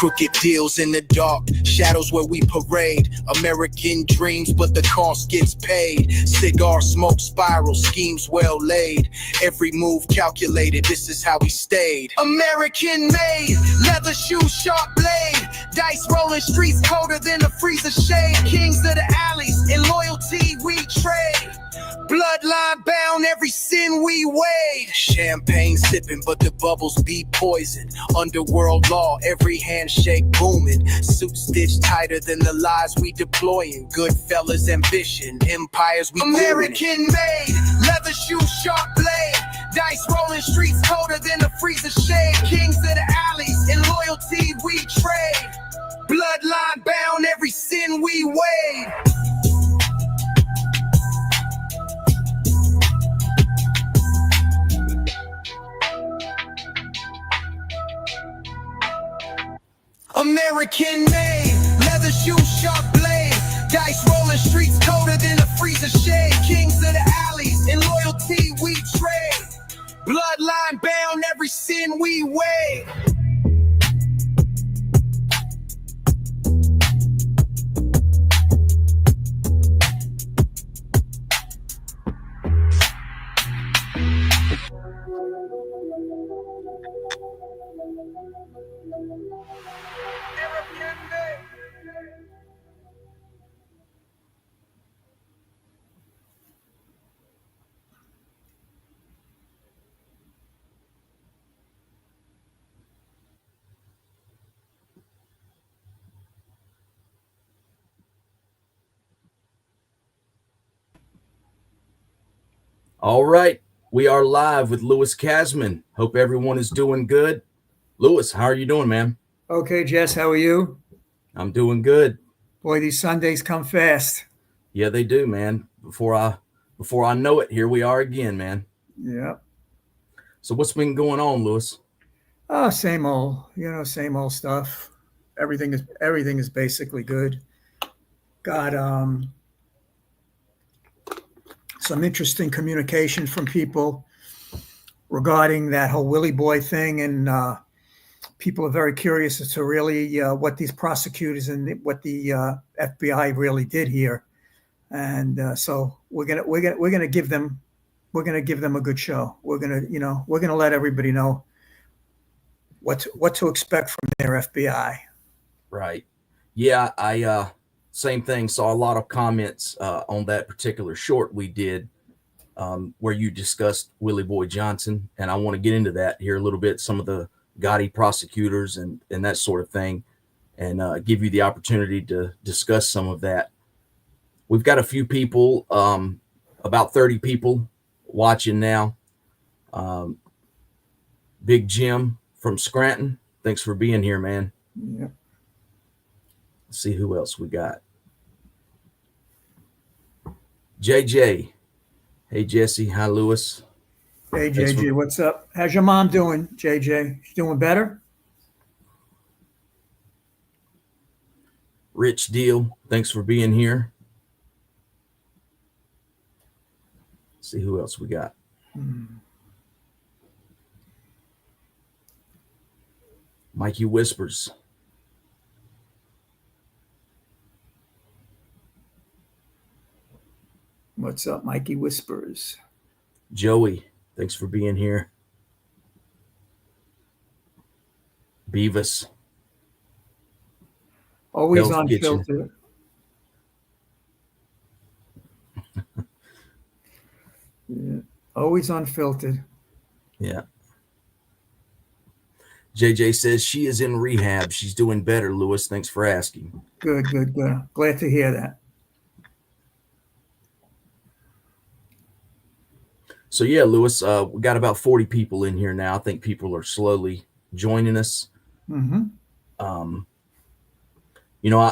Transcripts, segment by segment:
Crooked deals in the dark, shadows where we parade. American dreams, but the cost gets paid. Cigar smoke spiral, schemes well laid. Every move calculated, this is how we stayed. American made, leather shoes, sharp blade. Dice rolling streets colder than a freezer shade. Kings of the alleys, in loyalty we trade. Bloodline bound, every sin we weighed. Champagne sipping, but the bubbles be poison. Underworld law, every handshake booming. Suit stitched tighter than the lies we deploying. Goodfellas ambition, empires we American made, leather shoes, sharp blade. Dice rolling streets colder than a freezer shade. Kings of the alleys, in loyalty we trade. Bloodline bound, every sin we weighed. American made, leather shoes, sharp blade. Dice rolling streets colder than a freezer shade. Kings of the alleys, in loyalty we trade. Bloodline bound, every sin we weigh. All right, we are live with Lewis Kasman. Hope everyone is doing good. Lewis, how are you doing, man? Okay, Jess, how are you? I'm doing good. Boy, these Sundays come fast. Yeah, they do, man. Before I know it, here we are again, man. Yeah. So what's been going on, Lewis? Oh, same old stuff. Everything is basically good. Got some interesting communication from people regarding that whole Willie Boy thing, and people are very curious as to really what these prosecutors and what the FBI really did here, and so we're gonna give them a good show. We're gonna let everybody know what to expect from their FBI. Right. Yeah, I same thing. Saw a lot of comments on that particular short we did where you discussed Willie Boy Johnson, and I want to get into that here a little bit, some of the Gotti prosecutors and that sort of thing, and give you the opportunity to discuss some of that. We've got a few people, about 30 people watching now. Big Jim from Scranton, thanks for being here, man. Yeah. Let's see who else we got. JJ. Hey, Jesse. Hi, Lewis. Hey, JJ, what's up? How's your mom doing, JJ? She's doing better? Rich Deal, thanks for being here. Let's see who else we got. Mikey Whispers. What's up, Mikey Whispers? Joey, thanks for being here. Beavis. Always unfiltered. Yeah, always unfiltered. Yeah. JJ says she is in rehab. She's doing better, Lewis. Thanks for asking. Good. Glad to hear that. So yeah, Lewis, we got about 40 people in here now. I think people are slowly joining us. Mm-hmm.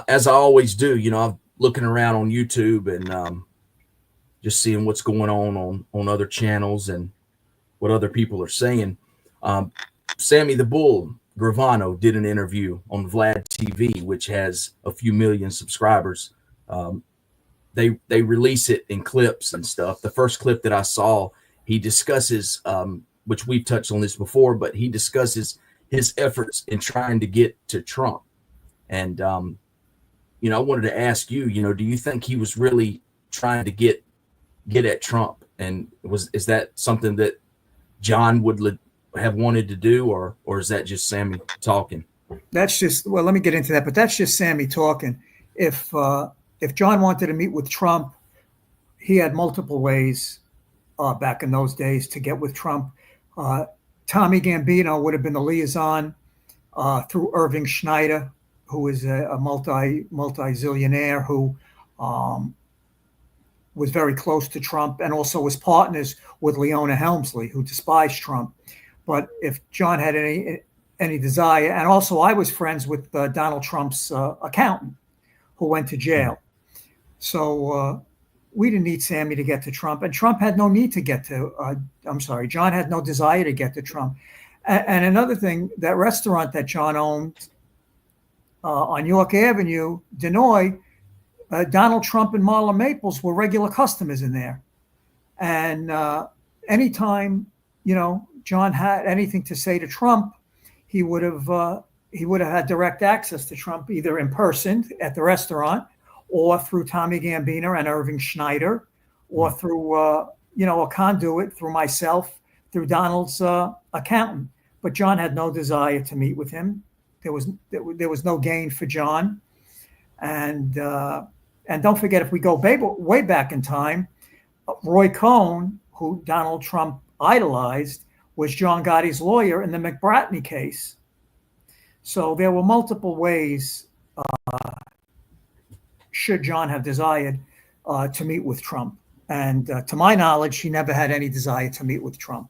As I always do, I'm looking around on YouTube and just seeing what's going on other channels and what other people are saying. Sammy the Bull Gravano did an interview on Vlad TV, which has a few million subscribers. They release it in clips and stuff. The first clip that I saw, he discusses, which we've touched on this before, but he discusses his efforts in trying to get to Trump. And, I wanted to ask you, do you think he was really trying to get at Trump? And is that something that John would have wanted to do, or is that just Sammy talking? That's just, well, let me get into that, but that's just Sammy talking. If John wanted to meet with Trump, he had multiple ways back in those days to get with Trump. Tommy Gambino would have been the liaison through Irving Schneider, who is a multi-zillionaire who was very close to Trump and also was partners with Leona Helmsley, who despised Trump. But if John had any desire, and also I was friends with Donald Trump's accountant who went to jail. So we didn't need Sammy to get to Trump, and Trump had no need to get to, John had no desire to get to Trump. And another thing, that restaurant that John owned on York Avenue, Denoy, Donald Trump and Marla Maples were regular customers in there. And anytime, John had anything to say to Trump, he would have had direct access to Trump, either in person at the restaurant, or through Tommy Gambino and Irving Schneider, or through a conduit through myself, through Donald's accountant. But John had no desire to meet with him. There was no gain for John, and don't forget, if we go way back in time, Roy Cohn, who Donald Trump idolized, was John Gotti's lawyer in the McBratney case. So there were multiple ways, should John have desired to meet with Trump. And to my knowledge, he never had any desire to meet with Trump.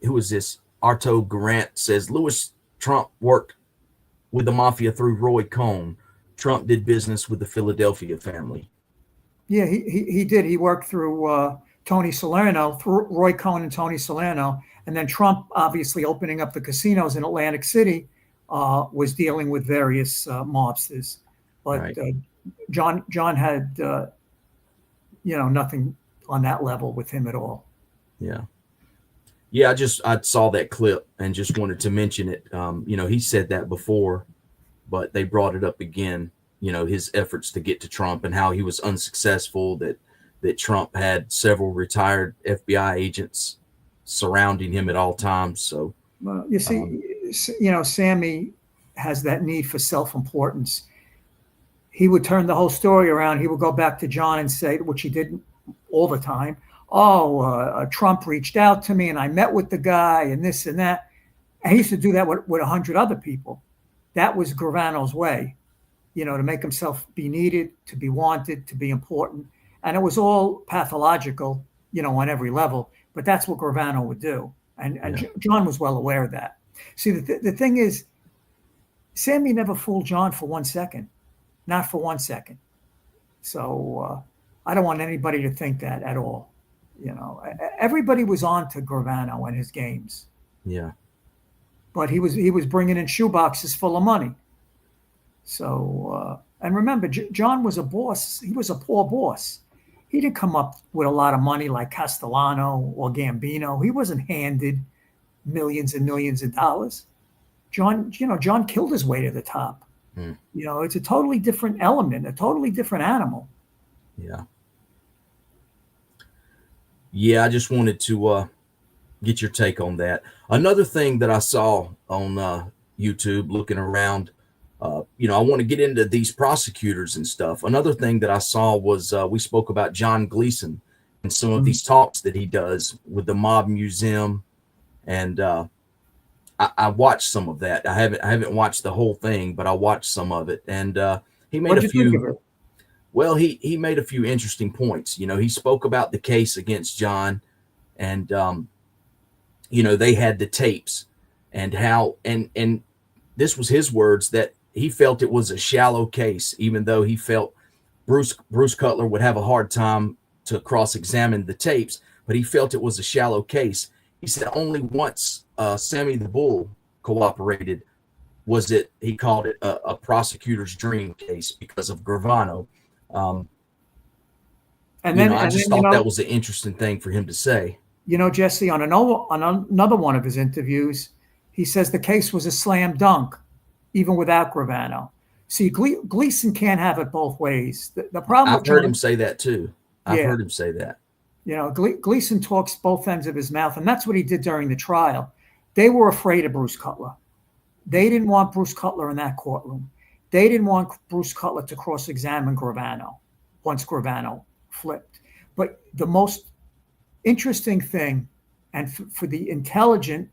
Who is this? Arto Grant says, Lewis Trump worked with the mafia through Roy Cohn. Trump did business with the Philadelphia family. Yeah, he did. He worked through Tony Salerno, through Roy Cohn and Tony Salerno. And then Trump, obviously opening up the casinos in Atlantic City, was dealing with various mobsters. But right. John had, nothing on that level with him at all. Yeah. Yeah, I saw that clip and just wanted to mention it. He said that before, but they brought it up again, his efforts to get to Trump and how he was unsuccessful, that Trump had several retired FBI agents surrounding him at all times. So, well, you see, Sammy has that need for self-importance. He would turn the whole story around. He would go back to John and say, which he did all the time, Trump reached out to me and I met with the guy and this and that. And he used to do that with 100 other people. That was Gravano's way, to make himself be needed, to be wanted, to be important. And it was all pathological, on every level. But that's what Gravano would do. And John was well aware of that. See, the thing is, Sammy never fooled John for 1 second. Not for 1 second. So I don't want anybody to think that at all. Everybody was on to Gravano and his games. Yeah. But he was bringing in shoeboxes full of money. So, and remember, John was a boss. He was a poor boss. He didn't come up with a lot of money like Castellano or Gambino. He wasn't handed millions and millions of dollars. John killed his way to the top. It's a totally different element, a totally different animal. Yeah. Yeah, I just wanted to get your take on that. Another thing that I saw on YouTube, looking around, I want to get into these prosecutors and stuff. Another thing that I saw was we spoke about John Gleason and some of these talks that he does with the Mob Museum, and I watched some of that. I haven't watched the whole thing, but I watched some of it, and he made a few. Well, he made a few interesting points. He spoke about the case against John, and they had the tapes, and how and this was his words, that he felt it was a shallow case, even though he felt Bruce Cutler would have a hard time to cross-examine the tapes, but he felt it was a shallow case. He said only once Sammy the Bull cooperated was it, he called it a prosecutor's dream case because of Gravano. I just thought that was an interesting thing for him to say. You know, Jesse, on another one of his interviews, he says the case was a slam dunk, even without Gravano. See, Gleason can't have it both ways. The problem I've heard him say that too. I've heard him say that. You know, Gleason talks both ends of his mouth, and that's what he did during the trial. They were afraid of Bruce Cutler. They didn't want Bruce Cutler in that courtroom. They didn't want Bruce Cutler to cross-examine Gravano once Gravano flipped. But the most interesting thing, and for the intelligent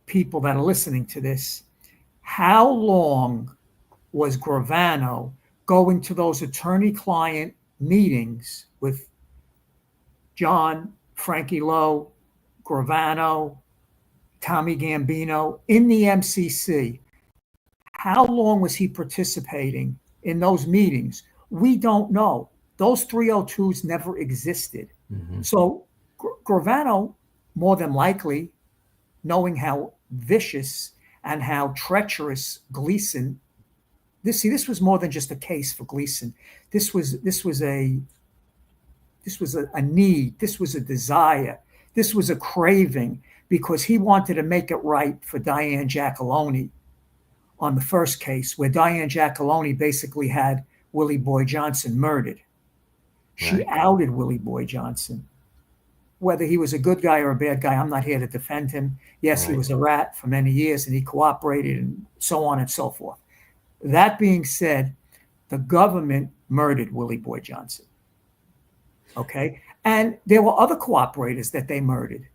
people that are listening to this, how long was Gravano going to those attorney-client meetings with John, Frankie Lowe, Gravano, Tommy Gambino in the MCC? How long was he participating in those meetings? We don't know. Those 302s never existed. Mm-hmm. So Gravano, more than likely, knowing how vicious and how treacherous Gleason, this was more than just a case for Gleason. This was a need. This was a desire. This was a craving, because he wanted to make it right for Diane Giacalone on the first case, where Diane Giacalone basically had Willie Boy Johnson murdered. She outed Willie Boy Johnson. Whether he was a good guy or a bad guy, I'm not here to defend him. Yes, he was a rat for many years, and he cooperated, and so on and so forth. That being said, the government murdered Willie Boy Johnson. Okay? And there were other cooperators that they murdered.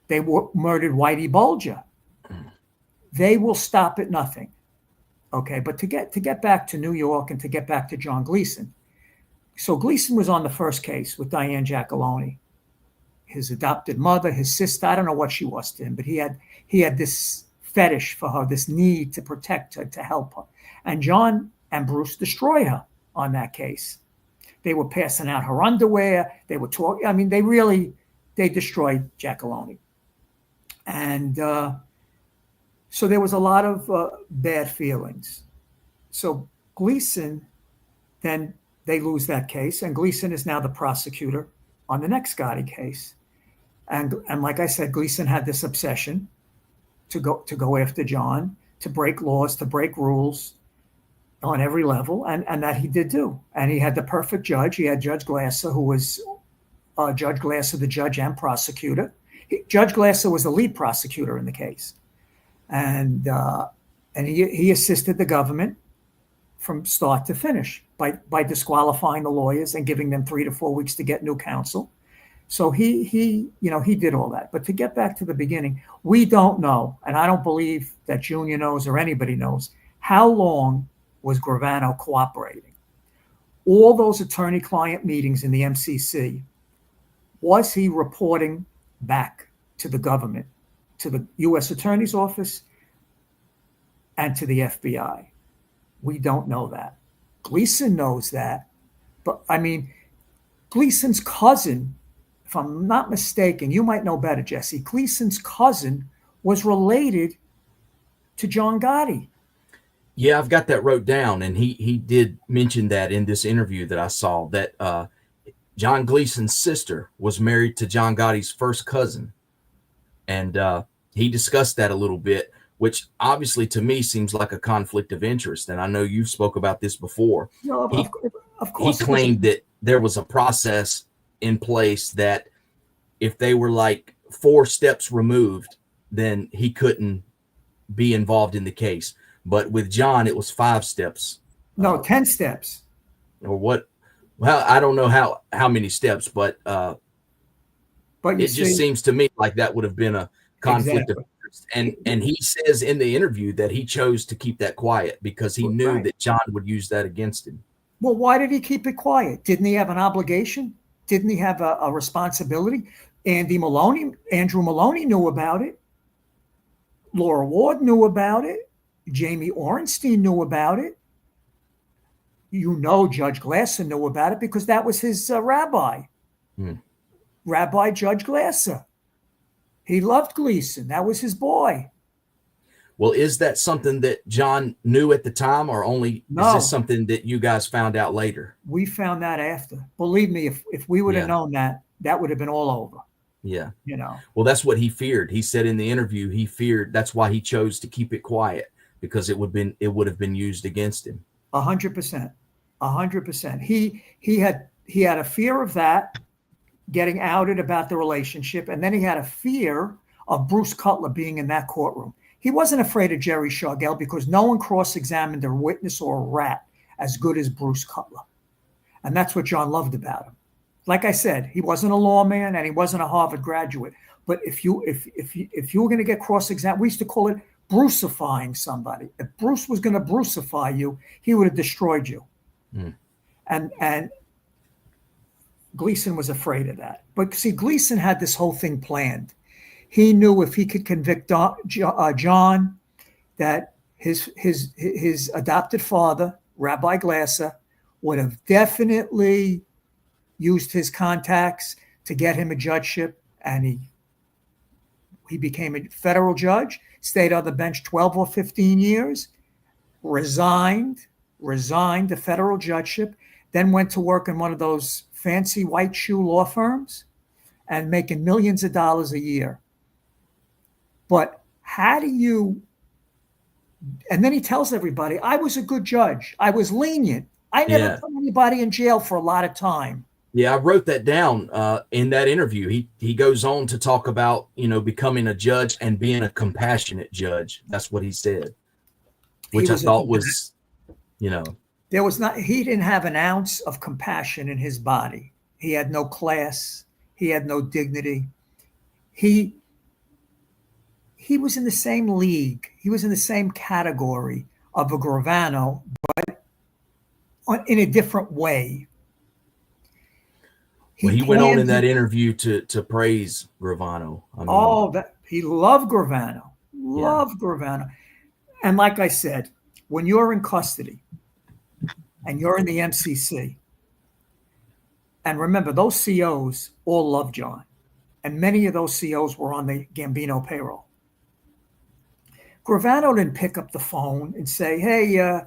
They murdered Whitey Bulger. They will stop at nothing. Okay, but to get back to New York and to get back to John Gleason. So Gleason was on the first case with Diane Giacalone, his adopted mother, his sister. I don't know what she was to him, but he had this fetish for her, this need to protect her, to help her. And John and Bruce destroyed her on that case. They were passing out her underwear. They were talking. I mean, they destroyed Giacalone. And so there was a lot of bad feelings. So Gleason, then they lose that case, and Gleason is now the prosecutor on the next Gotti case. And like I said, Gleason had this obsession to go after John, to break laws, to break rules on every level, and that he did do. And he had the perfect judge. He had Judge Glasser, who was Judge Glasser, the judge and prosecutor. Judge Glasser was the lead prosecutor in the case. And he assisted the government from start to finish by disqualifying the lawyers and giving them 3 to 4 weeks to get new counsel. So he did all that. But to get back to the beginning, we don't know, and I don't believe that Junior knows or anybody knows, how long was Gravano cooperating. All those attorney-client meetings in the MCC, was he reporting back to the government, to the U.S. Attorney's Office, and to the FBI? We don't know that. Gleason knows that. But, I mean, Gleason's cousin, if I'm not mistaken, you might know better, Jesse, Gleason's cousin was related to John Gotti. Yeah, I've got that wrote down, and he did mention that in this interview that I saw, that John Gleason's sister was married to John Gotti's first cousin. And he discussed that a little bit, which obviously to me seems like a conflict of interest. And I know you've spoke about this before. No, of course. He claimed that there was a process in place that if they were like 4 steps removed, then he couldn't be involved in the case. But with John, it was 5 steps. No, 10 steps. Or what? Well, I don't know how many steps, but it just seems to me like that would have been a conflict of interest. And he says in the interview that he chose to keep that quiet because he knew that John would use that against him. Well, why did he keep it quiet? Didn't he have an obligation? Didn't he have a responsibility? Andrew Maloney knew about it. Laura Ward knew about it. Jamie Orenstein knew about it. Judge Glasser knew about it because that was his rabbi. Rabbi Judge Glasser. He loved Gleason. That was his boy. Well, is that something that John knew at the time, or only is this something that you guys found out later? We found that after. Believe me, if we would have known that, that would have been all over. Yeah. You know. Well, that's what he feared. He said in the interview he feared, that's why he chose to keep it quiet, because it would have been used against him. 100%. 100%. He had a fear of that, getting outed about the relationship, and then he had a fear of Bruce Cutler being in that courtroom. He wasn't afraid of Jerry Shargell because no one cross-examined a witness or a rat as good as Bruce Cutler. And that's what John loved about him. Like I said, he wasn't a lawman and he wasn't a Harvard graduate. But if you were going to get cross-examined, we used to call it Brucifying somebody. If Bruce was going to Brucify you, he would have destroyed you. Mm. And Gleason was afraid of that. But see, Gleason had this whole thing planned. He knew if he could convict John, that his adopted father, Rabbi Glasser, would have definitely used his contacts to get him a judgeship, and he became a federal judge, stayed on the bench 12 or 15 years, resigned the federal judgeship, then went to work in one of those fancy white shoe law firms and making millions of dollars a year. But how do you, and then he tells everybody, I was a good judge. I was lenient. I never put anybody in jail for a lot of time. Yeah, I wrote that down in that interview. He goes on to talk about, becoming a judge and being a compassionate judge. That's what he said, which I thought was, There was not, he didn't have an ounce of compassion in his body. He had no class. He had no dignity. He was in the same league. He was in the same category of a Gravano, but in a different way. He went on in that interview to praise Gravano. He loved Gravano. Gravano. And like I said, when you're in custody and you're in the MCC, and remember, those COs all love John, and many of those COs were on the Gambino payroll. Gravano didn't pick up the phone and say, hey,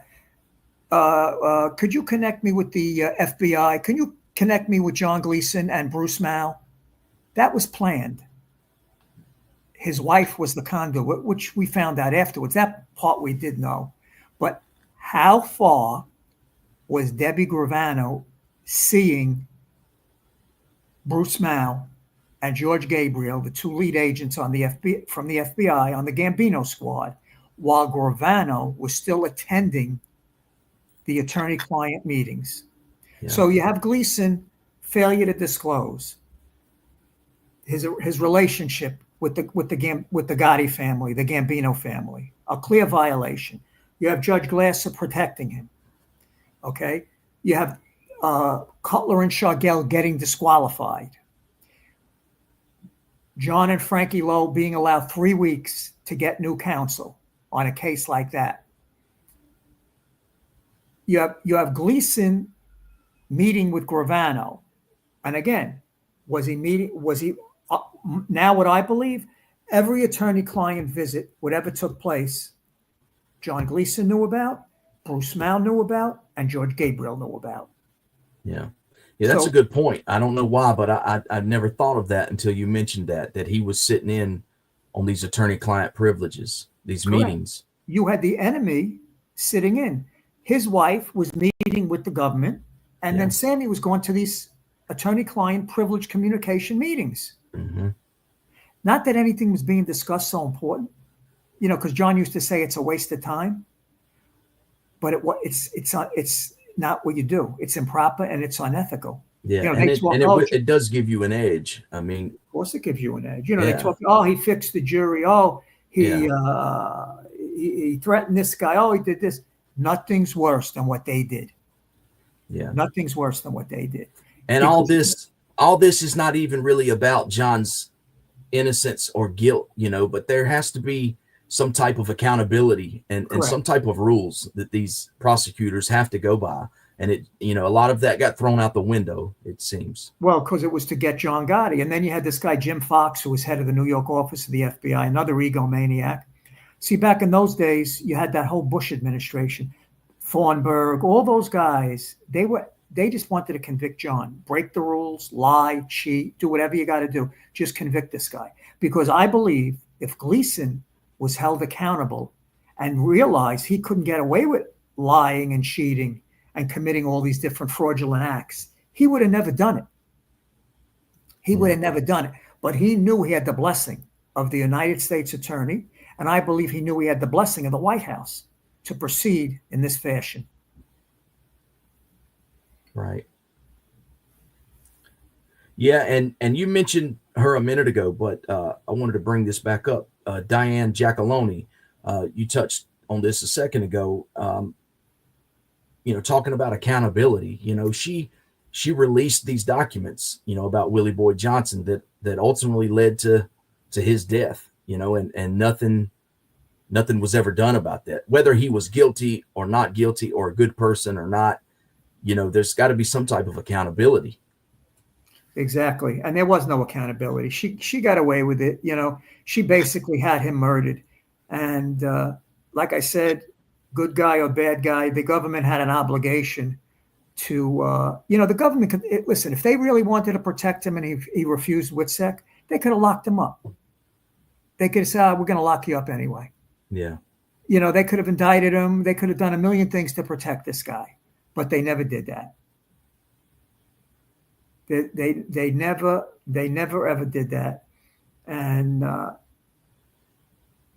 could you connect me with the FBI? Can you connect me with John Gleason and Bruce Mao? That was planned. His wife was the conduit, which we found out afterwards. That part we did know. But how far was Debbie Gravano seeing Bruce Mao and George Gabriel, the two lead agents on the from the FBI on the Gambino squad, while Gravano was still attending the attorney-client meetings? Yeah. So you have Gleason failure to disclose his relationship with the Gotti family, the Gambino family, a clear violation. You have Judge Glasser protecting him. Okay, you have Cutler and Shargell getting disqualified. John and Frankie Lowe being allowed 3 weeks to get new counsel on a case like that. You have Gleason meeting with Gravano, and again, now what I believe, every attorney-client visit, whatever took place, John Gleason knew about, Bruce Mao knew about, and George Gabriel knew about. Yeah, that's a good point. I don't know why, but I never thought of that until you mentioned that he was sitting in on these attorney-client privileges, these meetings. You had the enemy sitting in. His wife was meeting with the government, and then Sammy was going to these attorney-client privilege communication meetings. Mm-hmm. Not that anything was being discussed so important, because John used to say it's a waste of time. But it's not what you do. It's improper and it's unethical. Yeah, it does give you an edge. I mean, of course, it gives you an edge. They talk. Oh, he fixed the jury. Oh, he threatened this guy. Oh, he did this. Nothing's worse than what they did. Yeah, nothing's worse than what they did. And all this is not even really about John's innocence or guilt, but there has to be some type of accountability and some type of rules that these prosecutors have to go by. And a lot of that got thrown out the window, it seems. Well, because it was to get John Gotti. And then you had this guy, Jim Fox, who was head of the New York office of the FBI, another egomaniac. See, back in those days, you had that whole Bush administration, Thornburg, all those guys, They just wanted to convict John, break the rules, lie, cheat, do whatever you got to do. Just convict this guy. Because I believe if Gleason was held accountable and realized he couldn't get away with lying and cheating and committing all these different fraudulent acts, he would have never done it. He would have never done it. But he knew he had the blessing of the United States Attorney, and I believe he knew he had the blessing of the White House to proceed in this fashion. Right. Yeah, and you mentioned her a minute ago, but I wanted to bring this back up. Diane Giacalone, you touched on this a second ago. Talking about accountability. She released these documents, about Willie Boy Johnson that ultimately led to his death. And nothing was ever done about that. Whether he was guilty or not guilty, or a good person or not, there's got to be some type of accountability. Exactly. And there was no accountability. She got away with it. She basically had him murdered. And like I said, good guy or bad guy, the government had an obligation to, the government could, listen, if they really wanted to protect him and he refused WITSEC, they could have locked him up. They could have said, we're going to lock you up anyway. Yeah. They could have indicted him. They could have done a million things to protect this guy, but they never did that. They never ever did that. And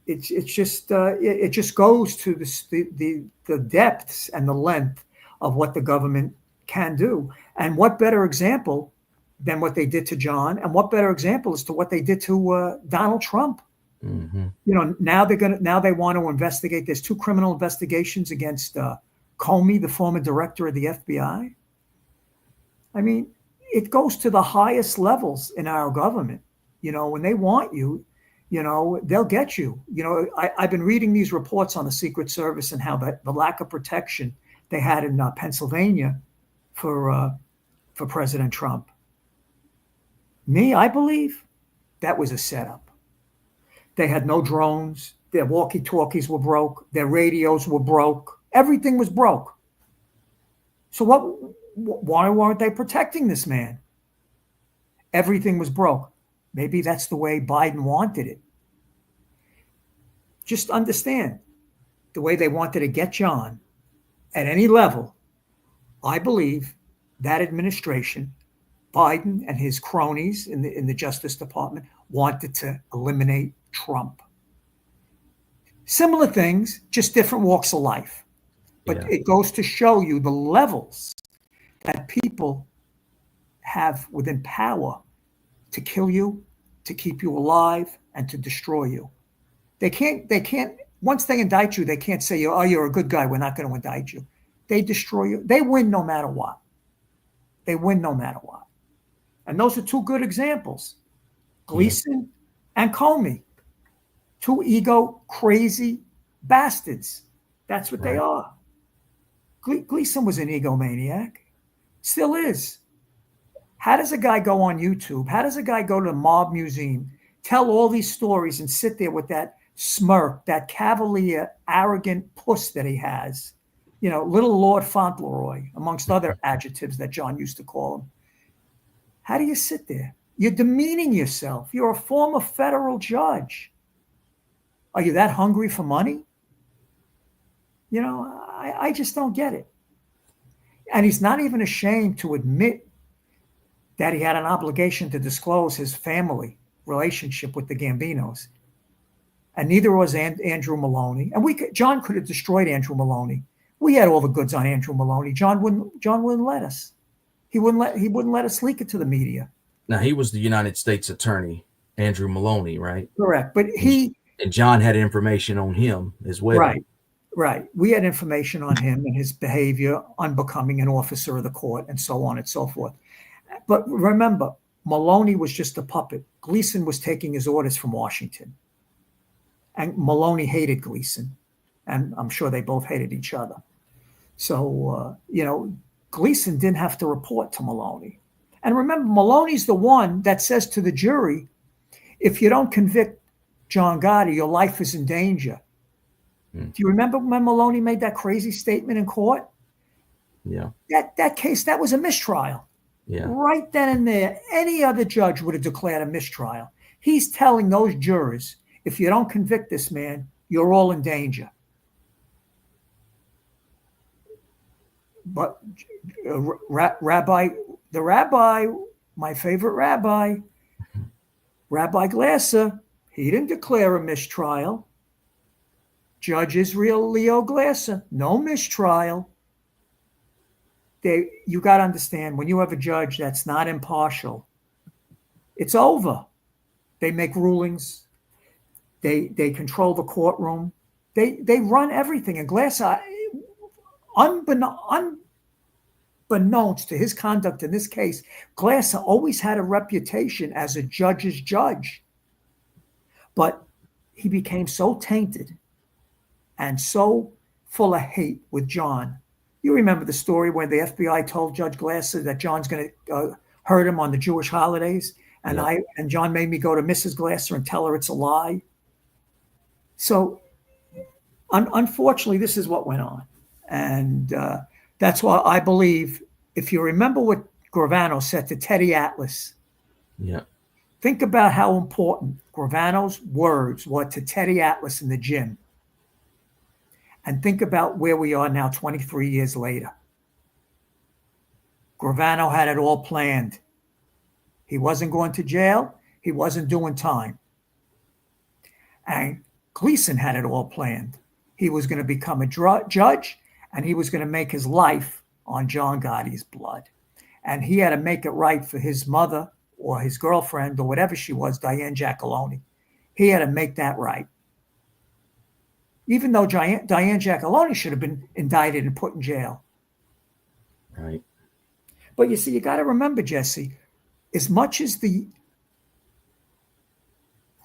it just goes to the depths and the length of what the government can do. And what better example than what they did to John, and what better example as to what they did to Donald Trump. Mm-hmm. Now they want to investigate. There's 2 criminal investigations against Comey, the former director of the FBI. I mean, it goes to the highest levels in our government. When they want you, they'll get you. I've been reading these reports on the Secret Service and how the lack of protection they had in Pennsylvania for President Trump. I believe that was a setup. They had no drones. Their walkie-talkies were broke. Their radios were broke. Everything was broke. So why weren't they protecting this man? Everything was broke. Maybe that's the way Biden wanted it. Just understand, the way they wanted to get John at any level, I believe that administration, Biden and his cronies in the Justice Department, wanted to eliminate Trump. Similar things, just different walks of life. But It goes to show you the levels that people have within power to kill you, to keep you alive, and to destroy you. They can't, once they indict you, they can't say, oh, you're a good guy, we're not going to indict you. They destroy you. They win no matter what. They win no matter what. And those are 2 good examples. Gleason and Comey. 2 ego crazy bastards. That's what they are. Gleason was an egomaniac. Still is. How does a guy go on YouTube? How does a guy go to the Mob Museum, tell all these stories, and sit there with that smirk, that cavalier, arrogant puss that he has? Little Lord Fauntleroy, amongst other adjectives that John used to call him. How do you sit there? You're demeaning yourself. You're a former federal judge. Are you that hungry for money? I just don't get it. And he's not even ashamed to admit that he had an obligation to disclose his family relationship with the Gambinos. And neither was Andrew Maloney. And John could have destroyed Andrew Maloney. We had all the goods on Andrew Maloney. John wouldn't let us. He wouldn't let us leak it to the media. Now, he was the United States Attorney, Andrew Maloney, right? Correct. But and John had information on him as well. Right. We had information on him and his behavior unbecoming an officer of the court, and so on and so forth. But remember, Maloney was just a puppet. Gleason was taking his orders from Washington. And Maloney hated Gleason. And I'm sure they both hated each other. So, Gleason didn't have to report to Maloney. And remember, Maloney's the one that says to the jury, if you don't convict John Gotti, your life is in danger. Do you remember when Maloney made that crazy statement in court? Yeah. That case, that was a mistrial. Yeah. Right then and there, any other judge would have declared a mistrial. He's telling those jurors, if you don't convict this man, you're all in danger. But rabbi, my favorite rabbi, Rabbi Glasser, he didn't declare a mistrial. Judge Israel Leo Glasser, no mistrial. You got to understand, when you have a judge that's not impartial, it's over. They make rulings. They control the courtroom. They run everything. And Glasser, unbeknownst to his conduct in this case, Glasser always had a reputation as a judge's judge. But he became so tainted and so full of hate with John. You remember the story where the FBI told Judge Glasser that John's going to hurt him on the Jewish holidays, and John made me go to Mrs. Glasser and tell her it's a lie. So, unfortunately, this is what went on, and that's why I believe, if you remember what Gravano said to Teddy Atlas, think about how important Gravano's words were to Teddy Atlas in the gym. And think about where we are now, 23 years later. Gravano had it all planned. He wasn't going to jail. He wasn't doing time. And Gleason had it all planned. He was going to become a judge, and he was going to make his life on John Gotti's blood. And he had to make it right for his mother or his girlfriend or whatever she was, Diane Giacalone. He had to make that right. Even though Diane Giacalone should have been indicted and put in jail. Right. But you see, you got to remember, Jesse, as much as the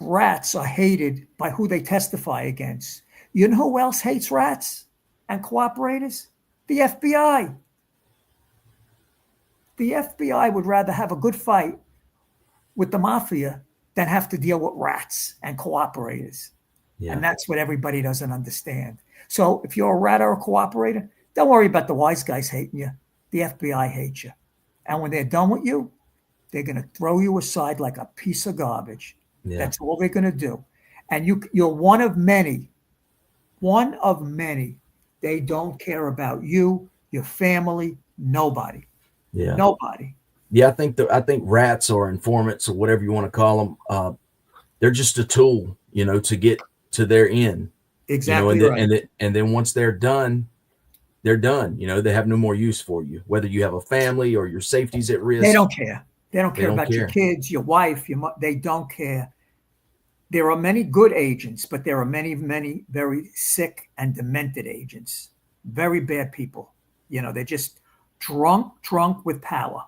rats are hated by who they testify against, you know who else hates rats and cooperators? The FBI. The FBI would rather have a good fight with the mafia than have to deal with rats and cooperators. Yeah. And that's what everybody doesn't understand. So if you're a rat or a cooperator, don't worry about the wise guys hating you. The FBI hates you. And when they're done with you, they're going to throw you aside like a piece of garbage. Yeah. That's all they're going to do. And you're one of many. One of many. They don't care about you, your family, nobody. Yeah. Nobody. Yeah, I think rats or informants or whatever you want to call them, they're just a tool, to get to their end. Exactly. And then once they're done, they're done. They have no more use for you, whether you have a family or your safety's at risk. They don't care. They don't care about your kids, your wife, they don't care. There are many good agents, but there are many, many very sick and demented agents. Very bad people. They're just drunk with power.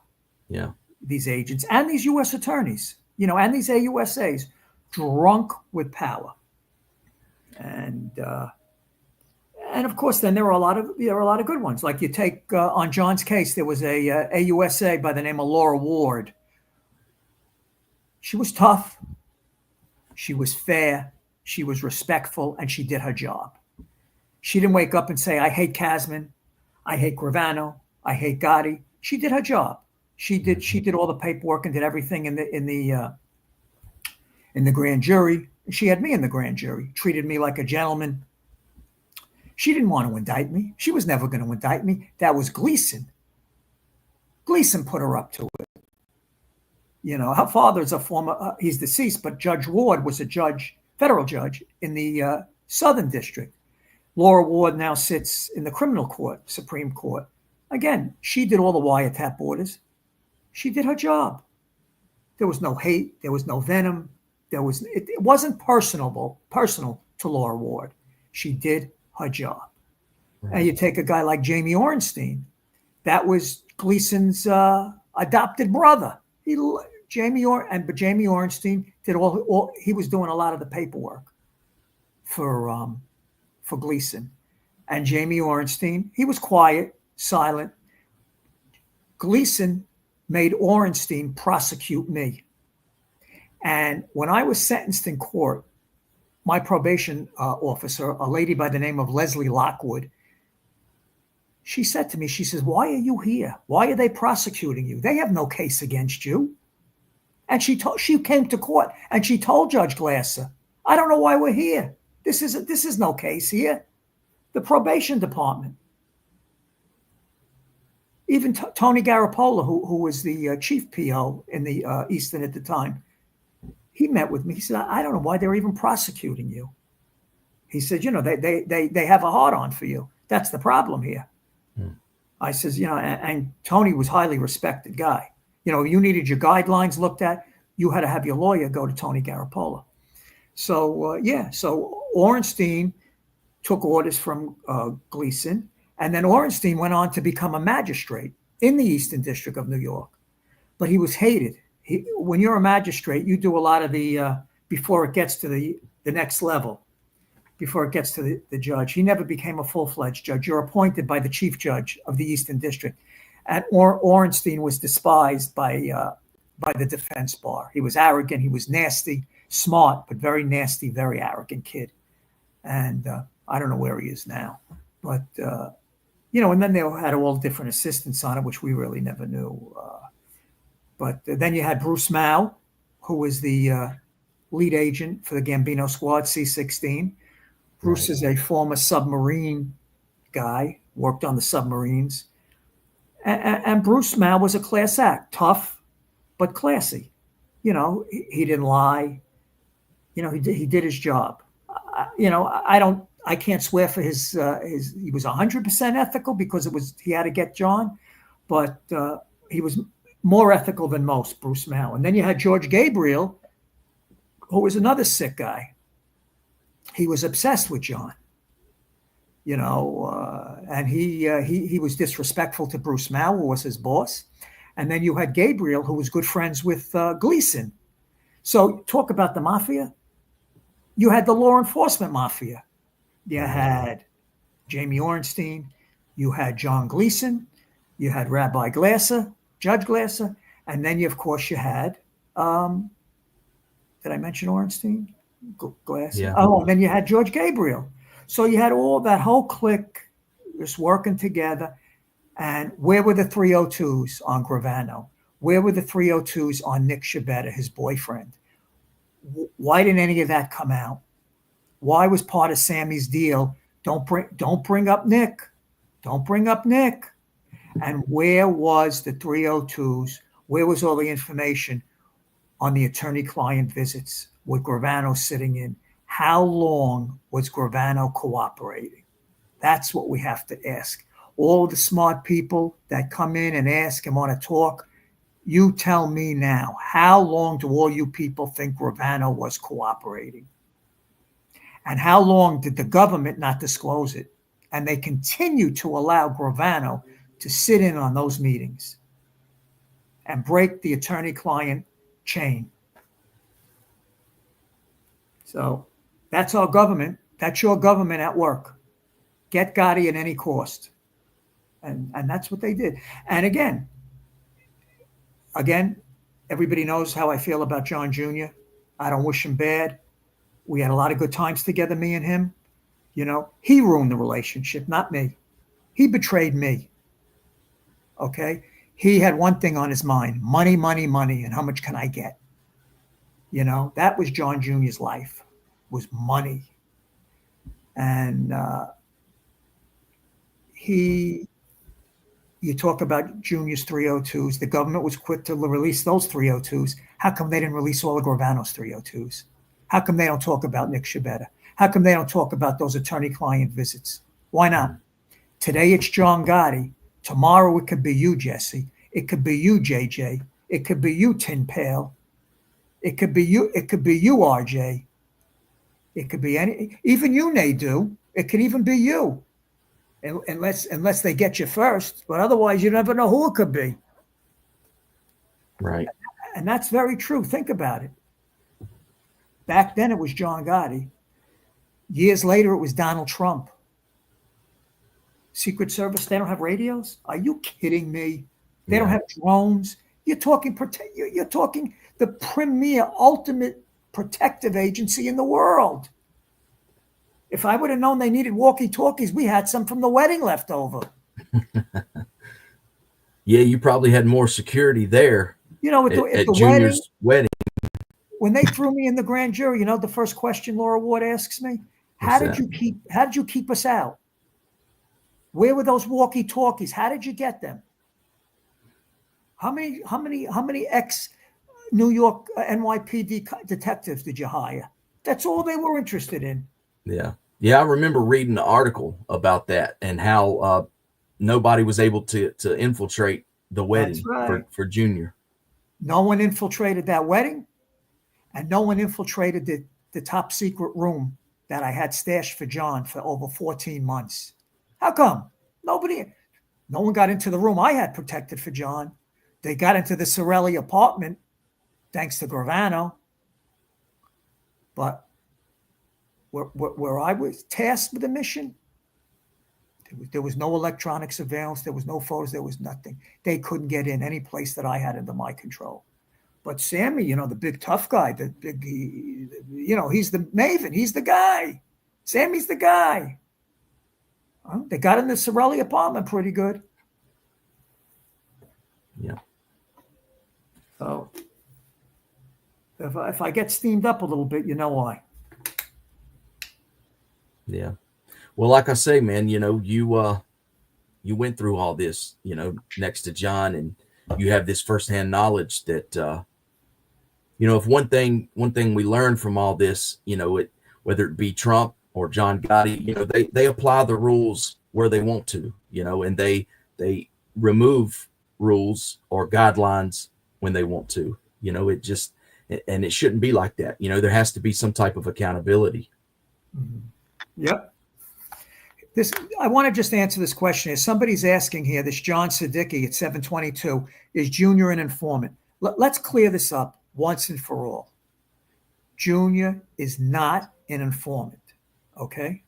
Yeah. These agents and these U.S. attorneys, and these AUSAs, drunk with power. And of course, then there are a lot of good ones. Like you take on John's case, there was a AUSA by the name of Laura Ward. She was tough. She was fair. She was respectful, and she did her job. She didn't wake up and say, "I hate Kasman. I hate Gravano. I hate Gotti." She did her job. She did all the paperwork and did everything in the grand jury. She had me in the grand jury, treated me like a gentleman. She didn't want to indict me. She was never going to indict me. That was Gleason. Gleason put her up to it. Her father's a former, he's deceased, but Judge Ward was a judge, federal judge in the Southern District. Laura Ward now sits in the criminal court, Supreme Court. Again, she did all the wiretap orders. She did her job. There was no hate. There was no venom. It wasn't personal to Laura Ward. She did her job. Right. And you take a guy like Jamie Ornstein. That was Gleason's adopted brother. Jamie Ornstein did all. He was doing a lot of the paperwork for Gleason. And Jamie Ornstein, he was quiet, silent. Gleason made Ornstein prosecute me. And when I was sentenced in court, my probation officer, a lady by the name of Leslie Lockwood, she said to me, she says, why are you here? Why are they prosecuting you? They have no case against you. And she came to court and she told Judge Glasser, I don't know why we're here. This is no case here. The probation department. Even Tony Garapola, who was the chief PO in the Easton at the time, he met with me. He said, I don't know why they're even prosecuting you. He said, they have a hard-on for you. That's the problem here. I says, and Tony was highly respected guy. You needed your guidelines looked at. You had to have your lawyer go to Tony Garapola. So, so Orenstein took orders from Gleason, and then Orenstein went on to become a magistrate in the Eastern District of New York. But he was hated. When you're a magistrate, you do a lot of the, before it gets to the next level, before it gets to the judge. He never became a full-fledged judge. You're appointed by the chief judge of the Eastern District. And Orenstein was despised by the defense bar. He was arrogant. He was nasty, smart, but very nasty, very arrogant kid. And I don't know where he is now. But, and then they had all different assistants on it, which we really never knew. But then you had Bruce Mao, who was the lead agent for the Gambino Squad, C-16. Bruce is a former submarine guy, worked on the submarines. And Bruce Mao was a class act, tough, but classy. He didn't lie. He did his job. I can't swear for his he was 100% ethical because he had to get John, but he was more ethical than most, Bruce Mao. And then you had George Gabriel, who was another sick guy. He was obsessed with John, and he was disrespectful to Bruce Mao, who was his boss. And then you had Gabriel, who was good friends with Gleason. So talk about the mafia. You had the law enforcement mafia. You had Jamie Orenstein. You had John Gleason. You had Rabbi Glasser, Judge Glasser. And then, of course, you had, did I mention Orenstein? Glasser. Yeah. Oh, and then you had George Gabriel. So you had all that whole clique just working together. And where were the 302s on Gravano? Where were the 302s on Nick Shabetta, his boyfriend? Why didn't any of that come out? Why was part of Sammy's deal? Don't bring up Nick. Don't bring up Nick. And where was the 302s? Where was all the information on the attorney-client visits with Gravano sitting in? How long was Gravano cooperating? That's what we have to ask. All the smart people that come in and ask and want to talk, you tell me now, how long do all you people think Gravano was cooperating? And how long did the government not disclose it? And they continue to allow Gravano to sit in on those meetings and break the attorney-client chain. So that's our government. That's your government at work. Get Gotti at any cost. And that's what they did. And again, everybody knows how I feel about John Jr. I don't wish him bad. We had a lot of good times together, me and him. He ruined the relationship, not me. He betrayed me. Okay? He had one thing on his mind, money, money, money, and how much can I get? That was John Jr.'s life, was money. And you talk about Junior's 302s. The government was quick to release those 302s. How come they didn't release all of Gravano's 302s? How come they don't talk about Nick Shabetta? How come they don't talk about those attorney-client visits? Why not? Today it's John Gotti. Tomorrow it could be you, Jesse. It could be you, JJ. It could be you, Tin Pail. It could be you. It could be you, RJ. It could be even you, Nadu. It could even be you. Unless they get you first, but otherwise you never know who it could be. Right. And that's very true. Think about it. Back then it was John Gotti. Years later it was Donald Trump. Secret Service, they don't have radios? Are you kidding me? They don't have drones. You're talking the premier ultimate protective agency in the world. If I would have known they needed walkie-talkies, we had some from the wedding left over. Yeah, you probably had more security there You know, at at the Junior's wedding. when they threw me in the grand jury, you know, the first question Laura Ward asks me, What's how did you keep us out? Where were those walkie-talkies? How did you get them? How many ex New York NYPD detectives did you hire? That's all they were interested in. Yeah. Yeah, I remember reading the article about that and how nobody was able to infiltrate the That's wedding right. for Junior. No one infiltrated that wedding, and no one infiltrated the top secret room that I had stashed for John for over 14 months. How come? No one got into the room I had protected for John. They got into the Sorelli apartment, thanks to Gravano. But where I was tasked with a mission, there was no electronic surveillance, there was no photos, there was nothing. They couldn't get in any place that I had under my control. But Sammy, you know, the big tough guy, he's the maven, he's the guy. Sammy's the guy. They got in the Sorelli apartment pretty good. Yeah. So if I get steamed up a little bit, you know why. Yeah. Well, like I say, man, you know, you went through all this, you know, next to John, and you have this firsthand knowledge that you know, if one thing we learned from all this, you know, whether it be Trump or John Gotti, you know, they apply the rules where they want to, you know, and they remove rules or guidelines when they want to, you know. It just, and it shouldn't be like that. You know, there has to be some type of accountability. Mm-hmm. Yep. I want to just answer this question. If somebody's asking here, this John Siddiqui at 722, is Junior an informant? Let's clear this up once and for all. Junior is not an informant, okay?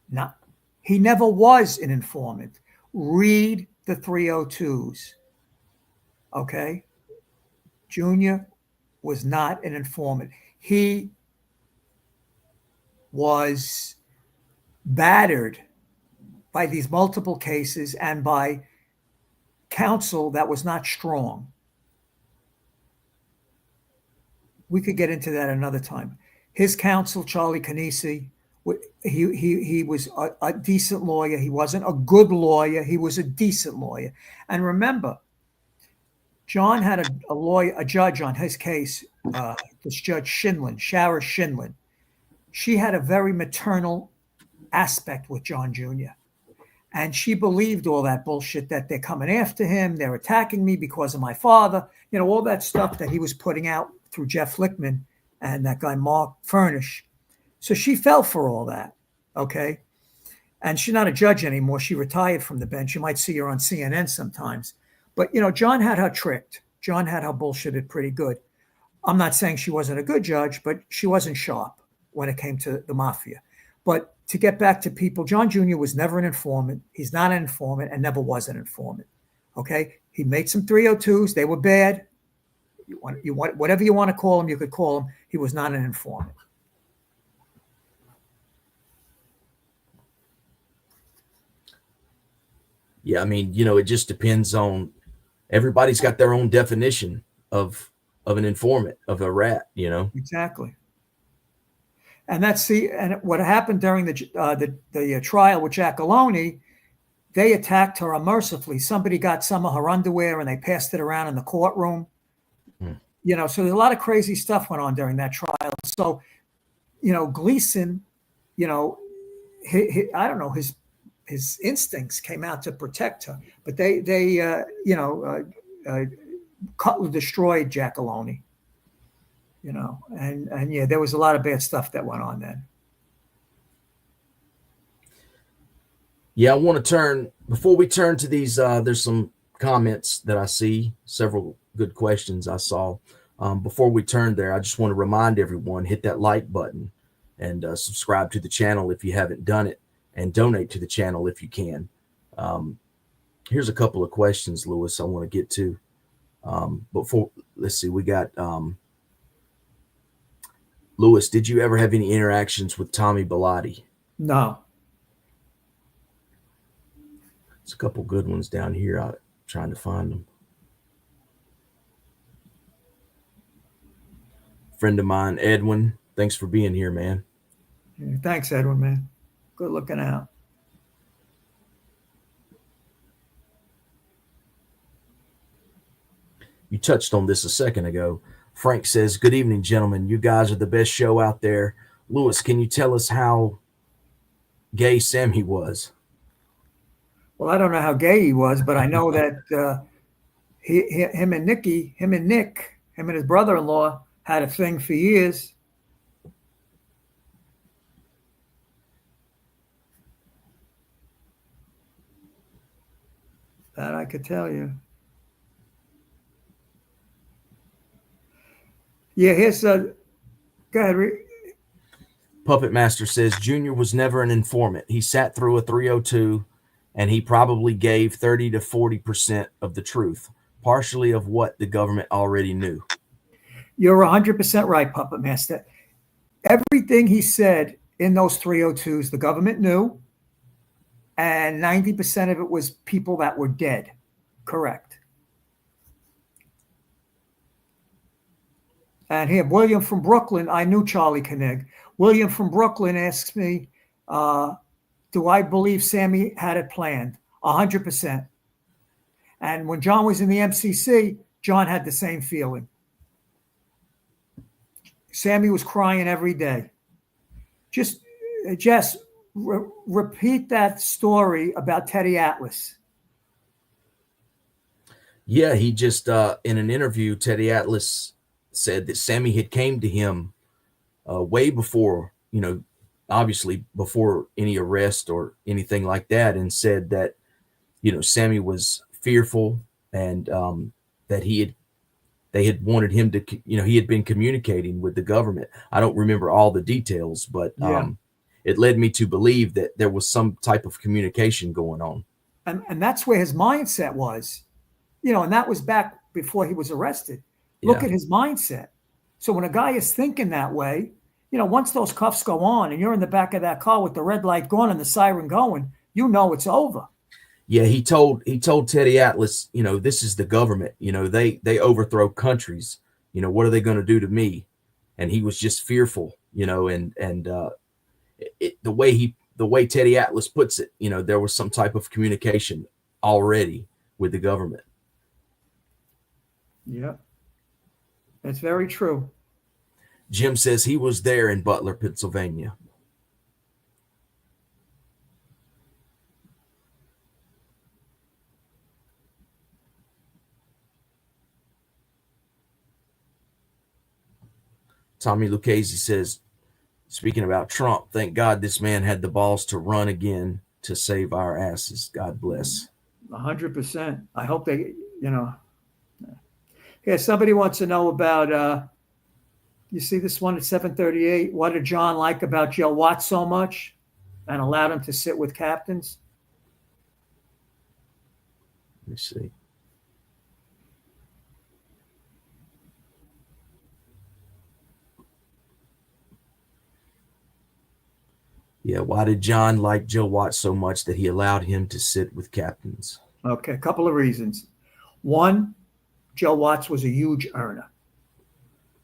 Not. He never was an informant. Read the 302s, okay? Junior was not an informant. He was battered by these multiple cases and by counsel that was not strong. We could get into that another time. His counsel, Charlie Canisi, he was a decent lawyer. He wasn't a good lawyer. He was a decent lawyer. And remember, John had a judge on his case, this Judge Shara Shinlin. She had a very maternal aspect with John Jr. And she believed all that bullshit that they're coming after him, they're attacking me because of my father, you know, all that stuff that he was putting out through Jeff Lichtman and that guy Mark Furnish. So she fell for all that, okay? And she's not a judge anymore. She retired from the bench. You might see her on CNN sometimes. But, you know, John had her tricked. John had her bullshitted pretty good. I'm not saying she wasn't a good judge, but she wasn't sharp when it came to the mafia. But to get back to people, John Jr. was never an informant. He's not an informant and never was an informant. Okay? He made some 302s. They were bad. You want whatever you want to call him, you could call him. He was not an informant. Yeah, I mean, you know, it just depends on, everybody's got their own definition of an informant, of a rat, you know. Exactly. And and what happened during the trial with Giacalone, they attacked her unmercifully. Somebody got some of her underwear and they passed it around in the courtroom. You know, so there's a lot of crazy stuff went on during that trial. So, you know, Gleason, you know, I don't know, his instincts came out to protect her, but they Cutler destroyed Giacalone. You know, and yeah, there was a lot of bad stuff that went on then. Yeah, I want to turn, before we turn to these, there's some comments that I see, several good questions I saw. Before we turn there, I just want to remind everyone, hit that like button and subscribe to the channel if you haven't done it, and donate to the channel if you can. Here's a couple of questions, Lewis, I want to get to. Before, let's see, we got... Lewis, did you ever have any interactions with Tommy Bilotti? No. a couple good ones down here. I'm trying to find them. Friend of mine, Edwin, thanks for being here, man. Yeah, thanks, Edwin, man. Good looking out. You touched on this a second ago. Frank says, good evening, gentlemen. You guys are the best show out there. Lewis, can you tell us how gay Sammy was? Well, I don't know how gay he was, but I know that him and Nick, him and his brother-in-law had a thing for years. That I could tell you. Yeah, here's go ahead. Puppet Master says Junior was never an informant. He sat through a 302 and he probably gave 30 to 40% of the truth, partially of what the government already knew. You're 100% right, Puppet Master. Everything he said in those 302s, the government knew, and 90% of it was people that were dead. Correct. And here, William from Brooklyn, I knew Charlie Koenig. William from Brooklyn asks me, do I believe Sammy had it planned? 100%. And when John was in the MCC, John had the same feeling. Sammy was crying every day. Just, Jess, repeat that story about Teddy Atlas. Yeah, he just, in an interview, Teddy Atlas said that Sammy had came to him way before, obviously before any arrest or anything like that, and said that, Sammy was fearful and that they had wanted him to, he had been communicating with the government. I don't remember all the details, but it led me to believe that there was some type of communication going on. And that's where his mindset was, and that was back before he was arrested. Look at his mindset. So when a guy is thinking that way, once those cuffs go on and you're in the back of that car with the red light going and the siren going, it's over. Yeah, he told Teddy Atlas, this is the government. They overthrow countries. What are they going to do to me? And he was just fearful, and the way Teddy Atlas puts it, there was some type of communication already with the government. Yeah. That's very true. Jim says he was there in Butler, Pennsylvania. Tommy Lucchese says, speaking about Trump, thank God this man had the balls to run again to save our asses. God bless. 100%. I hope they, Yeah, somebody wants to know about, you see this one at 738. What did John like about Joe Watts so much and allowed him to sit with captains? Let me see. Yeah, why did John like Joe Watts so much that he allowed him to sit with captains? Okay, a couple of reasons. One, Joe Watts was a huge earner,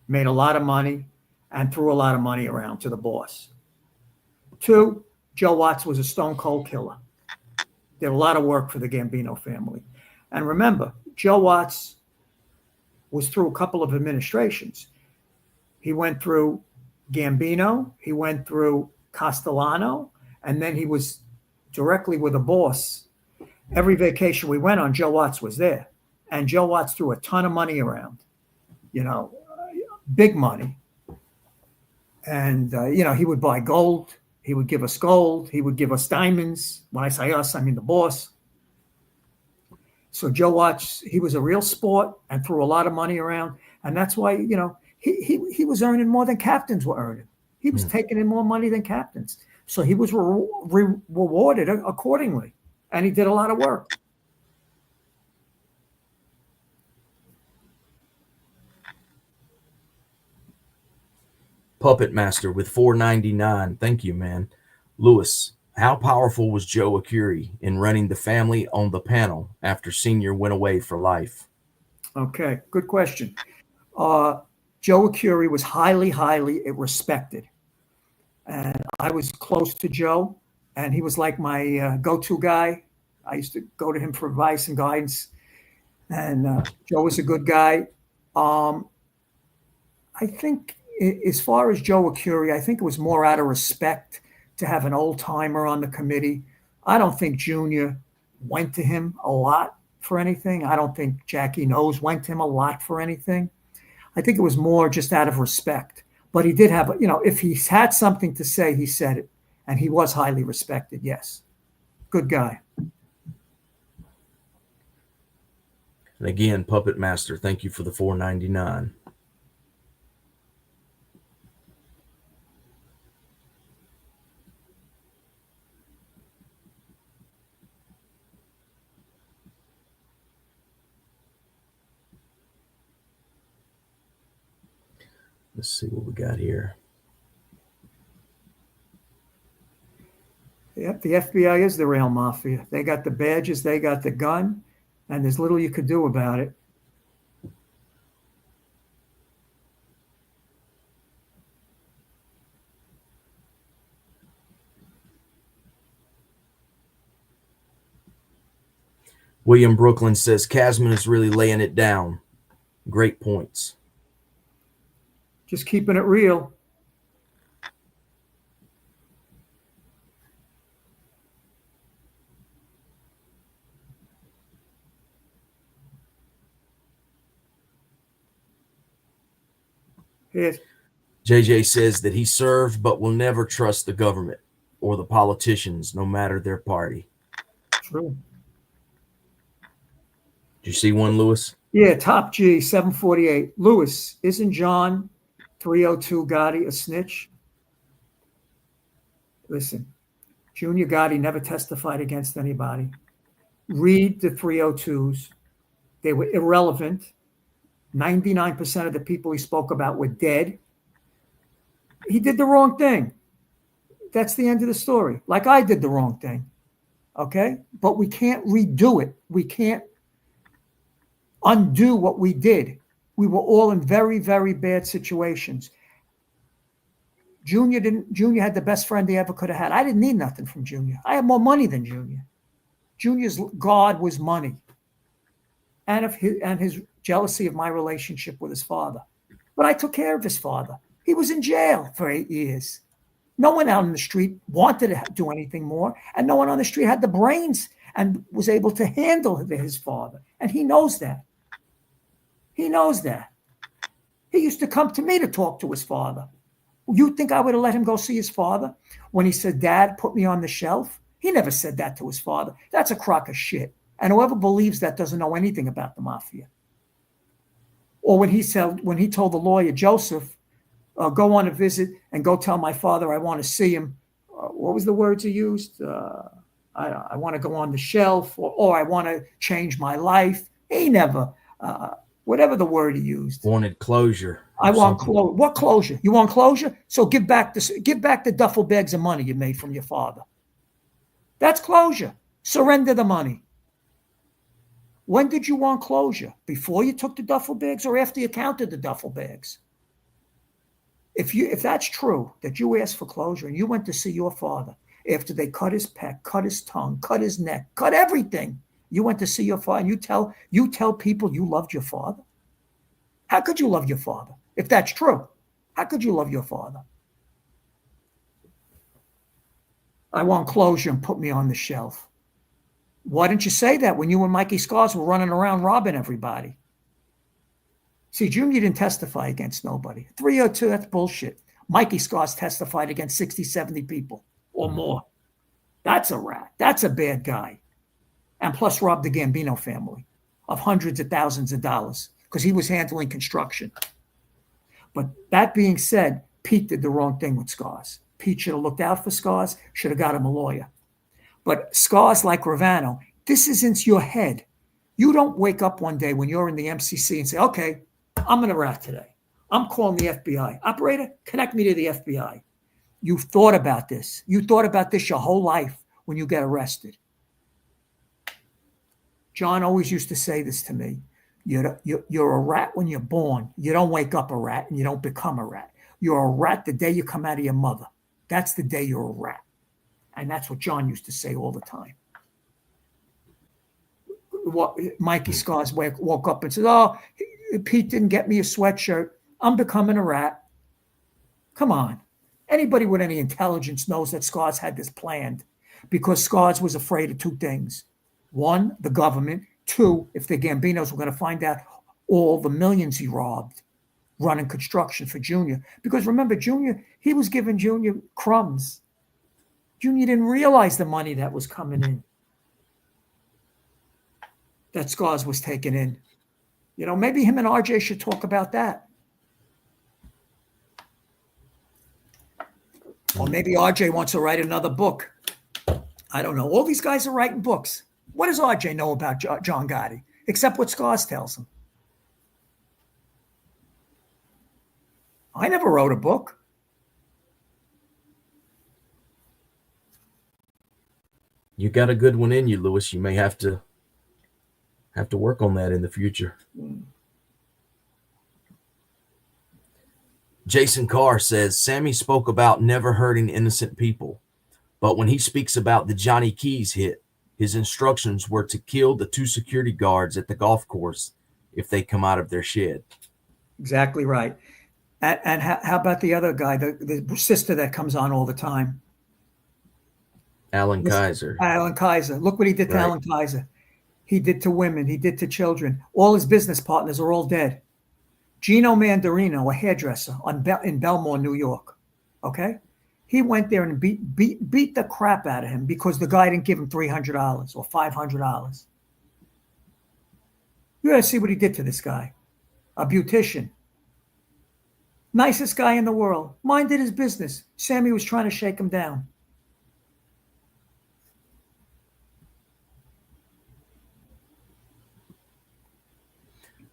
made a lot of money, and threw a lot of money around to the boss. Two, Joe Watts was a stone cold killer. Did a lot of work for the Gambino family. And remember, Joe Watts was through a couple of administrations. He went through Gambino, he went through Castellano, and then he was directly with the boss. Every vacation we went on, Joe Watts was there. And Joe Watts threw a ton of money around, big money. And, he would buy gold. He would give us gold. He would give us diamonds. When I say us, I mean the boss. So Joe Watts, he was a real sport and threw a lot of money around. And that's why, he was earning more than captains were earning. He was taking in more money than captains. So he was rewarded accordingly. And he did a lot of work. Puppet Master with $4.99. Thank you, man. Lewis, How powerful was Joe Akuri in running the family on the panel after Senior went away for life? Okay, good question. Joe Akuri was highly, highly respected. And I was close to Joe, and he was like my go-to guy. I used to go to him for advice and guidance. And Joe was a good guy. I think as far as Joe Akuri, I think it was more out of respect to have an old timer on the committee. I don't think Junior went to him a lot for anything. I don't think Jackie Knows went to him a lot for anything. I think it was more just out of respect. But he did have, if he had something to say, he said it. And he was highly respected, yes. Good guy. And again, Puppet Master, thank you for the $4.99. Let's see what we got here. Yep, the FBI is the real mafia. They got the badges, they got the gun, and there's little you could do about it. William Brooklyn says Kasman is really laying it down. Great points. Just keeping it real. Yes. JJ says that he served but will never trust the government or the politicians, no matter their party. True. Did you see one, Lewis? Yeah, Top G, 748. Lewis, isn't John 302 Gotti a snitch? Listen, Junior Gotti never testified against anybody. Read the 302s. They were irrelevant. 99% of the people he spoke about were dead. He did the wrong thing. That's the end of the story. Like I did the wrong thing. Okay? But we can't redo it. We can't undo what we did. We were all in very, very bad situations. Junior had the best friend he ever could have had. I didn't need nothing from Junior. I had more money than Junior. Junior's God was money. And his jealousy of my relationship with his father. But I took care of his father. He was in jail for 8 years. No one out in the street wanted to do anything more, and no one on the street had the brains and was able to handle his father. And he knows that. He knows that. He used to come to me to talk to his father. You think I would have let him go see his father when he said, "Dad, put me on the shelf"? He never said that to his father. That's a crock of shit. And whoever believes that doesn't know anything about the mafia. Or when he told the lawyer, Joseph, go on a visit and go tell my father I want to see him. What was the words he used? I want to go on the shelf, or I want to change my life. He never, whatever the word he used. Wanted closure. I want closure. What closure? You want closure? So give back the duffel bags of money you made from your father. That's closure. Surrender the money. When did you want closure? Before you took the duffel bags or after you counted the duffel bags? If that's true, that you asked for closure and you went to see your father after they cut his pec, cut his tongue, cut his neck, cut everything, you went to see your father and you tell people you loved your father? How could you love your father? If that's true, how could you love your father? I want closure and put me on the shelf. Why didn't you say that when you and Mikey Scars were running around robbing everybody? See, Junior didn't testify against nobody. 302, that's bullshit. Mikey Scars testified against 60, 70 people or more. That's a rat. That's a bad guy. And plus robbed the Gambino family of hundreds of thousands of dollars because he was handling construction. But that being said, Pete did the wrong thing with Scars. Pete should have looked out for Scars, should have got him a lawyer. But Scars like Ravano, this isn't your head. You don't wake up one day when you're in the MCC and say, okay, I'm going to rat today. I'm calling the FBI. Operator, connect me to the FBI. You've thought about this. You thought about this your whole life when you get arrested. John always used to say this to me. You're a rat when you're born. You don't wake up a rat and you don't become a rat. You're a rat the day you come out of your mother. That's the day you're a rat. And that's what John used to say all the time. Mikey Scars woke up and said, oh, Pete didn't get me a sweatshirt. I'm becoming a rat. Come on. Anybody with any intelligence knows that Scars had this planned because Scars was afraid of two things. One, the government. Two, if the Gambinos were going to find out all the millions he robbed running construction for Junior. Because remember, Junior, he was giving Junior crumbs. Junior didn't realize the money that was coming in, that Scars was taking in. You know, maybe him and RJ should talk about that. Or maybe RJ wants to write another book. I don't know. All these guys are writing books. What does RJ know about John Gotti, except what Scars tells him? I never wrote a book. You got a good one in you, Lewis. You may have to work on that in the future. Jason Carr says, Sammy spoke about never hurting innocent people, but when he speaks about the Johnny Keys hit, his instructions were to kill the 2 security guards at the golf course if they come out of their shed. Exactly right. And how about the other guy, the sister that comes on all the time? Alan Kaiser. Alan Kaiser. Look what he did to Alan Kaiser. He did to women. He did to children. All his business partners are all dead. Gino Mandarino, a hairdresser in Belmore, New York. Okay? He went there and beat the crap out of him because the guy didn't give him $300 or $500. You got to see what he did to this guy. A beautician. Nicest guy in the world. Minded his business. Sammy was trying to shake him down.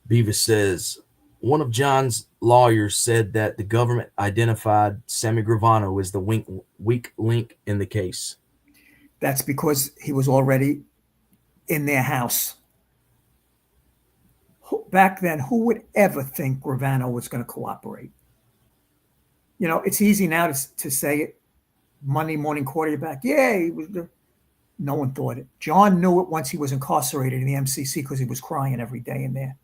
Beavis says, one of John's lawyers said that the government identified Sammy Gravano as the weak link in the case. That's because he was already in their house. Back then, who would ever think Gravano was going to cooperate? You know, it's easy now to say it. Monday morning quarterback. Yeah, he was there. No one thought it. John knew it once he was incarcerated in the MCC because he was crying every day in there.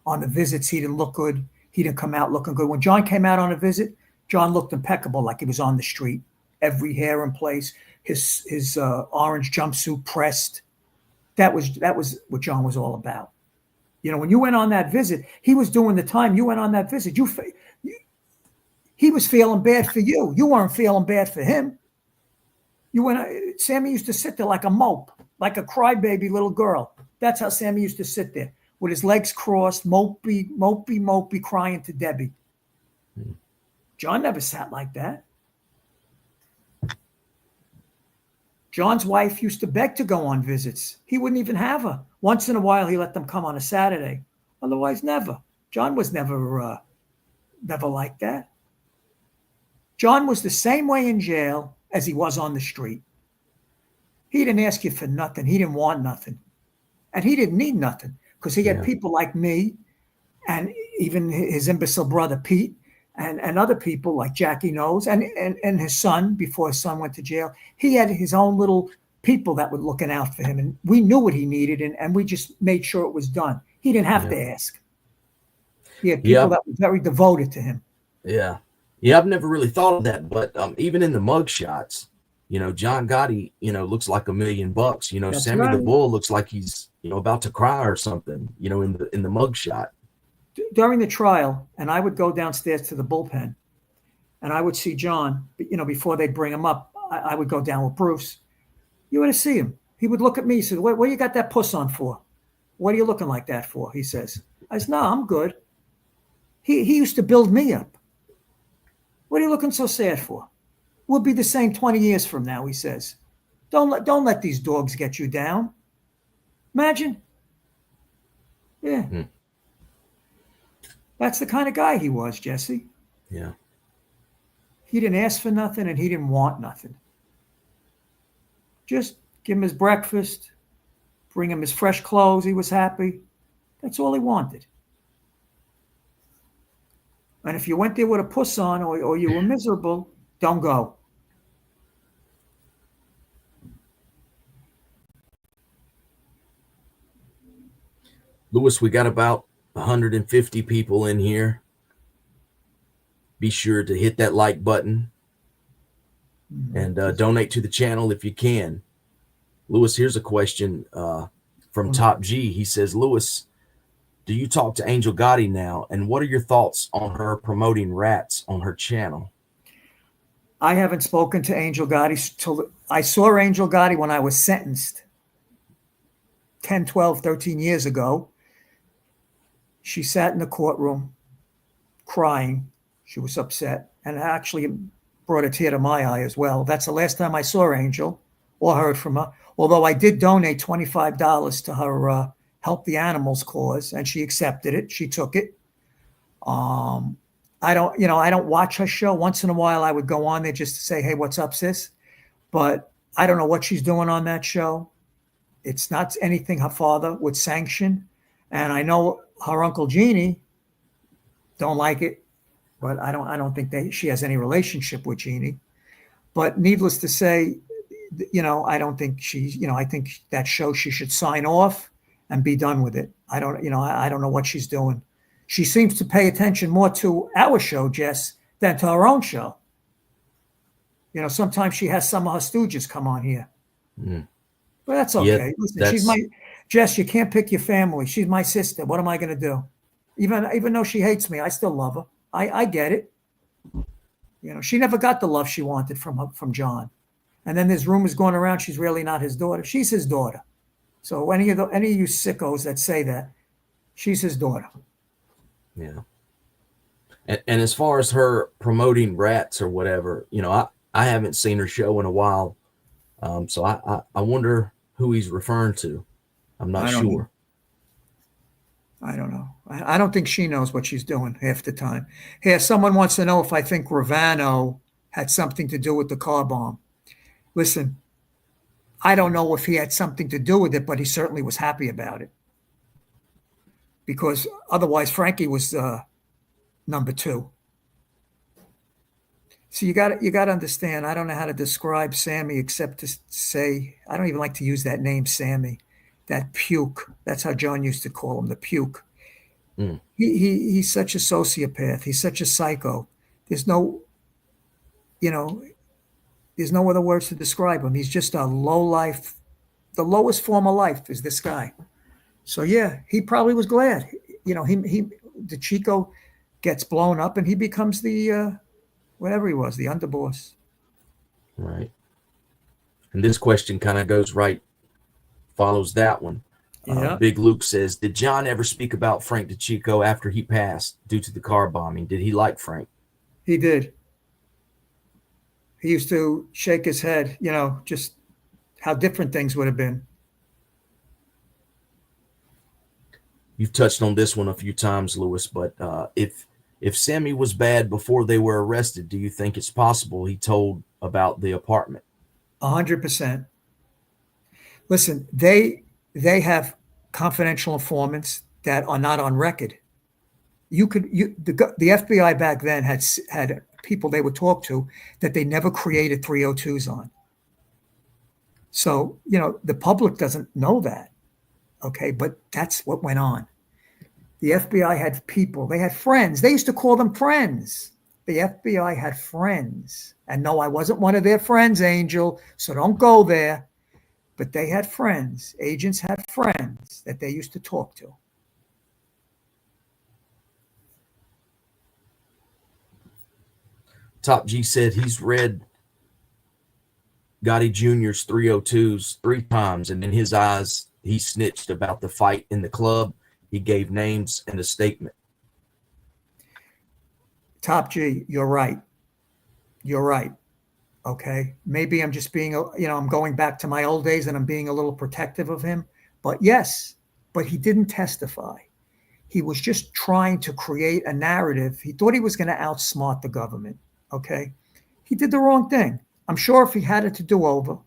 On the visits, he didn't look good. He didn't come out looking good. When John came out on a visit, John looked impeccable, like he was on the street. Every hair in place, his orange jumpsuit pressed. That was what John was all about. You know, when you went on that visit, he was doing the time you went on that visit. He was feeling bad for you. You weren't feeling bad for him. Sammy used to sit there like a mope, like a crybaby little girl. That's how Sammy used to sit there, with his legs crossed, mopey, crying to Debbie. John never sat like that. John's wife used to beg to go on visits. He wouldn't even have her. Once in a while, he let them come on a Saturday. Otherwise, never. John was never like that. John was the same way in jail as he was on the street. He didn't ask you for nothing. He didn't want nothing. And he didn't need nothing because he had people like me and even his imbecile brother, Pete, and other people like Jackie Knows and his son before his son went to jail. He had his own little people that were looking out for him. And we knew what he needed and we just made sure it was done. He didn't have to ask. He had people that were very devoted to him. Yeah. Yeah, I've never really thought of that, but even in the mug shots, you know, John Gotti, you know, looks like $1 million. You know, That's Sammy right. the Bull looks like he's, you know, about to cry or something, you know, in the mug shot. During the trial, and I would go downstairs to the bullpen, and I would see John, you know, before they'd bring him up, I would go down with Bruce. You would see him. He would look at me. He said, what you got that puss on for? What are you looking like that for? He says. I said, no, I'm good. He used to build me up. What are you looking so sad for? We'll be the same 20 years from now, he says. Don't let these dogs get you down. Imagine. Yeah. That's the kind of guy he was, Jesse. Yeah. He didn't ask for nothing and he didn't want nothing. Just give him his breakfast, bring him his fresh clothes. He was happy. That's all he wanted. And if you went there with a puss on or you were miserable, don't go. Lewis, we got about 150 people in here. Be sure to hit that like button and donate to the channel if you can. Lewis, here's a question from Top G. He says, Lewis, do you talk to Angel Gotti now? And what are your thoughts on her promoting rats on her channel? I haven't spoken to Angel Gotti till I saw Angel Gotti when I was sentenced 10, 12, 13 years ago. She sat in the courtroom crying. She was upset and actually brought a tear to my eye as well. That's the last time I saw Angel or heard from her. Although I did donate $25 to her Help the Animals cause, and she accepted it. She took it. I don't watch her show. Once in a while, I would go on there just to say, hey, what's up, sis? But I don't know what she's doing on that show. It's not anything her father would sanction. And I know her Uncle Jeannie don't like it, but I don't think she has any relationship with Jeannie. But needless to say, I don't think I think that show she should sign off and be done with it. I don't know what she's doing. She seems to pay attention more to our show, Jess, than to her own show. Sometimes she has some of her stooges come on here. Mm. But that's okay. Yeah, listen, she's my Jess. You can't pick your family. She's my sister. What am I going to do? Even though she hates me, I still love her. I get it. She never got the love she wanted from John. And then there's rumors going around she's really not his daughter. She's his daughter. So any of you sickos that say that, she's his daughter. Yeah. And as far as her promoting rats or whatever, I haven't seen her show in a while. So I wonder who he's referring to. I'm not sure. I don't know. I don't think she knows what she's doing half the time. Here, someone wants to know if I think Ravano had something to do with the car bomb. Listen, I don't know if he had something to do with it, but he certainly was happy about it. Because otherwise, Frankie was number two. So you got to understand. I don't know how to describe Sammy except to say I don't even like to use that name, Sammy. That puke. That's how John used to call him, the puke. Mm. He's such a sociopath. He's such a psycho. There's no other words to describe him. He's just a low life. The lowest form of life is this guy. So yeah, he probably was glad. The Chico gets blown up and he becomes the whatever he was, the underboss. Right. And this question kind of follows that one. Yeah. Big Luke says, did John ever speak about Frank DeChico after he passed due to the car bombing? Did he like Frank? He did. He used to shake his head, just how different things would have been. You've touched on this one a few times, Lewis, but if Sammy was bad before they were arrested, do you think it's possible he told about the apartment? 100%. Listen, they have confidential informants that are not on record. The FBI back then had people they would talk to that they never created 302s on. So, the public doesn't know that. Okay, but that's what went on. The FBI had people, they had friends. They used to call them friends. The FBI had friends. And no, I wasn't one of their friends, Angel, so don't go there. But they had friends. Agents had friends that they used to talk to. Top G said he's read Gotti Jr.'s 302s 3 times, and in his eyes, he snitched about the fight in the club. He gave names and a statement. Top G, you're right. You're right. Okay. Maybe I'm just being, I'm going back to my old days and I'm being a little protective of him. But yes, but he didn't testify. He was just trying to create a narrative. He thought he was going to outsmart the government. Okay. He did the wrong thing. I'm sure if he had it to do over,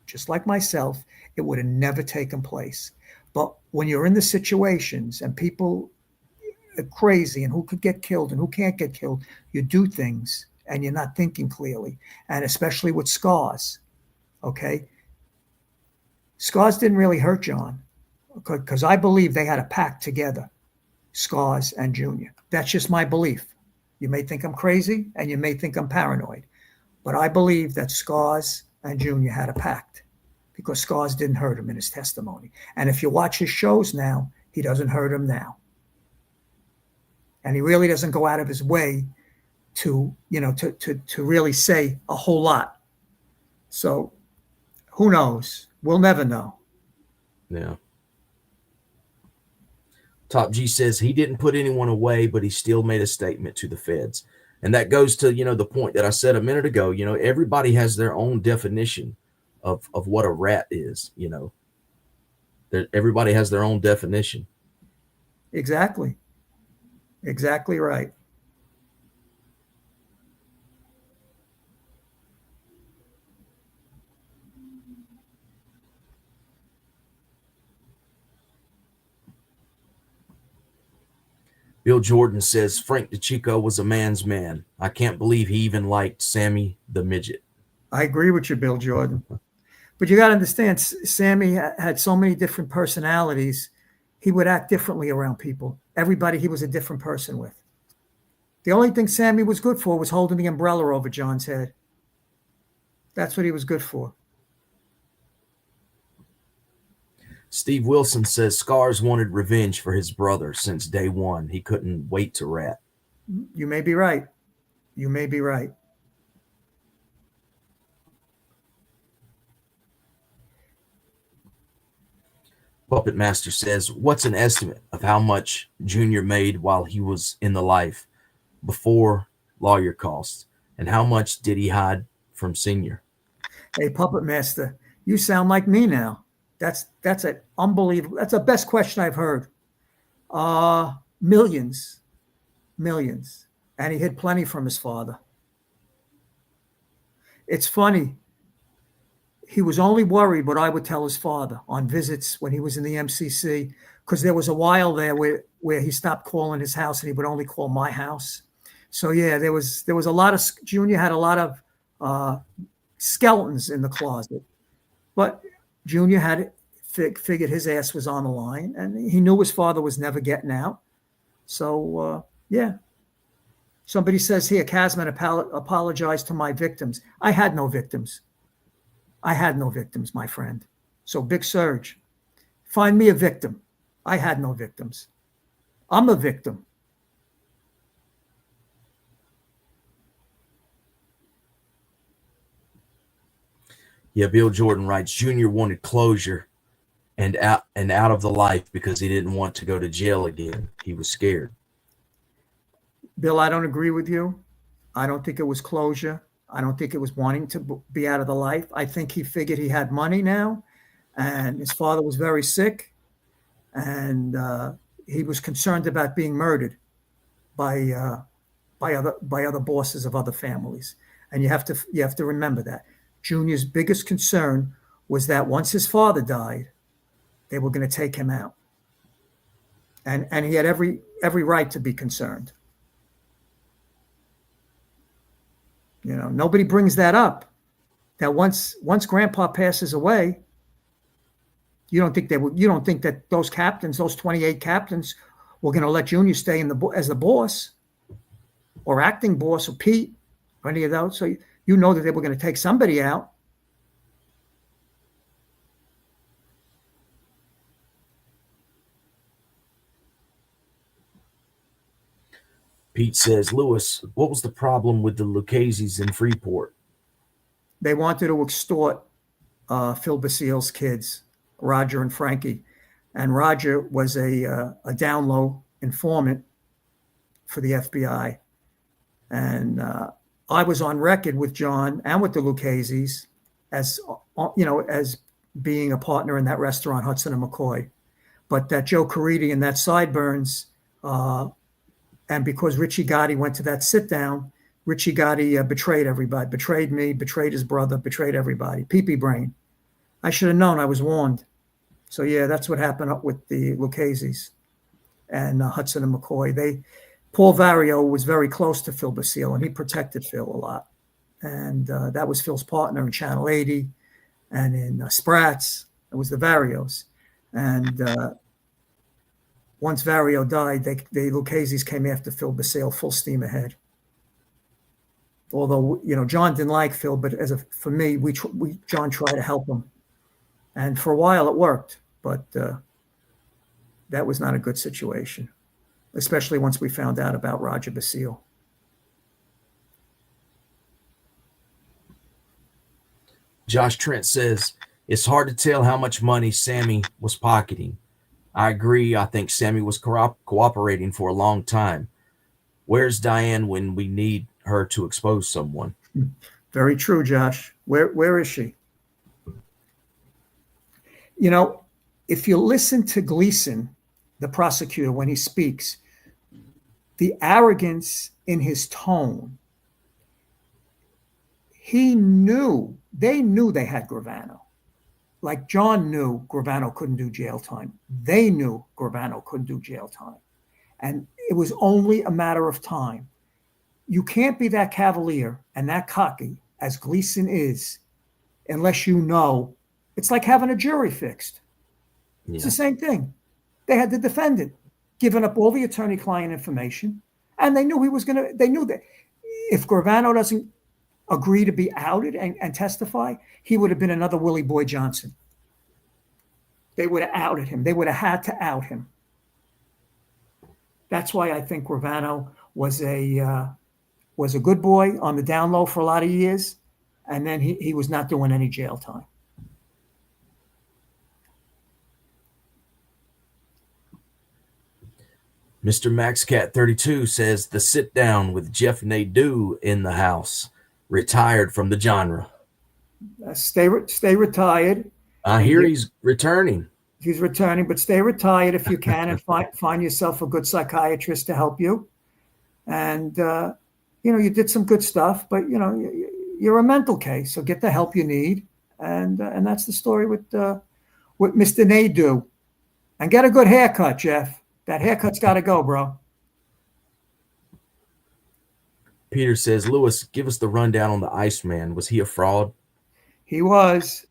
just like myself, it would have never taken place. But when you're in the situations and people are crazy and who could get killed and who can't get killed, you do things and you're not thinking clearly. And especially with scars, okay? Scars didn't really hurt John because I believe they had a pact together, Scars and Junior. That's just my belief. You may think I'm crazy and you may think I'm paranoid, but I believe that Scars and Junior had a pact because Scars didn't hurt him in his testimony. And if you watch his shows now, he doesn't hurt him now. And he really doesn't go out of his way to really say a whole lot. So who knows? We'll never know. Yeah. Top G says he didn't put anyone away, but he still made a statement to the feds. And that goes to, the point that I said a minute ago, everybody has their own definition of what a rat is, Everybody has their own definition. Exactly. Exactly right. Bill Jordan says Frank DeChico was a man's man. I can't believe he even liked Sammy the midget. I agree with you, Bill Jordan. But you got to understand, Sammy had so many different personalities. He would act differently around people. Everybody he was a different person with. The only thing Sammy was good for was holding the umbrella over John's head. That's what he was good for. Steve Wilson says Scars wanted revenge for his brother since day one. He couldn't wait to rat. You may be right. You may be right. Puppet Master says, what's an estimate of how much Junior made while he was in the life before lawyer costs? And how much did he hide from Senior? Hey, Puppet Master, you sound like me now. That's an unbelievable. That's the best question I've heard. Millions. And he hid plenty from his father. It's funny. He was only worried what I would tell his father on visits when he was in the MCC, because there was a while there where he stopped calling his house and he would only call my house. So yeah, there was a lot of, Junior had a lot of skeletons in the closet, but Junior had figured his ass was on the line, and he knew his father was never getting out. So yeah. Somebody says here, Kasman apologized to my victims. I had no victims. My friend. So Big Surge, find me a victim. I had no victims. I'm a victim. Yeah, Bill Jordan writes, Junior wanted closure and out of the life because he didn't want to go to jail again. He was scared. Bill, I don't agree with you. I don't think it was closure. I don't think it was wanting to be out of the life. I think he figured he had money now, and his father was very sick, and he was concerned about being murdered by other bosses of other families. And you have to remember that. Junior's biggest concern was that once his father died, they were going to take him out, and he had every right to be concerned. Nobody brings that up. That once Grandpa passes away, you don't think that those captains, those 28 captains, were going to let Junior stay as the boss, or acting boss, or Pete, or any of those. So you know that they were going to take somebody out. Pete says, Lewis, what was the problem with the Lucchese's in Freeport? They wanted to extort Phil Basile's kids, Roger and Frankie. And Roger was a down low informant for the FBI. And I was on record with John and with the Lucchese's as being a partner in that restaurant, Hudson and McCoy. But that Joe Caridi and that Sideburns, and because Richie Gotti went to that sit down, Richie Gotti betrayed everybody, betrayed me, betrayed his brother, betrayed everybody. Pee-pee brain. I should have known. I was warned. So, yeah, that's what happened up with the Lucchese's and Hudson and McCoy. Paul Vario was very close to Phil Basile, and he protected Phil a lot. And that was Phil's partner in Channel 80 and in Spratz. It was the Varios. And once Vario died, the Lucchese's came after Phil Basile full steam ahead. Although, John didn't like Phil, but for me, John tried to help him. And for a while it worked, but that was not a good situation, especially once we found out about Roger Basile. Josh Trent says, it's hard to tell how much money Sammy was pocketing. I agree. I think Sammy was cooperating for a long time. Where's Diane when we need her to expose someone? Very true, Josh. Where is she? If you listen to Gleason, the prosecutor, when he speaks, the arrogance in his tone, they knew they had Gravano. Like John knew Gravano couldn't do jail time. They knew Gravano couldn't do jail time. And it was only a matter of time. You can't be that cavalier and that cocky as Gleason is unless you know. It's like having a jury fixed. Yeah. It's the same thing. They had the defendant giving up all the attorney-client information, and they knew they knew that if Gravano doesn't agree to be outed and testify, he would have been another Willie Boy Johnson. They would have outed him. They would have had to out him. That's why I think Gravano was a good boy on the down low for a lot of years, and then he was not doing any jail time. Mr. MaxCat32 says the sit down with Jeff Nadeau in the house, retired from the genre. Stay retired. I hear he's returning. He's returning, but stay retired if you can and find yourself a good psychiatrist to help you. And, you did some good stuff, but, you're a mental case, so get the help you need. And that's the story with Mr. Nadeau. And get a good haircut, Jeff. That haircut's got to go, bro. Peter says, Lewis, give us the rundown on the Iceman. Was he a fraud? He was.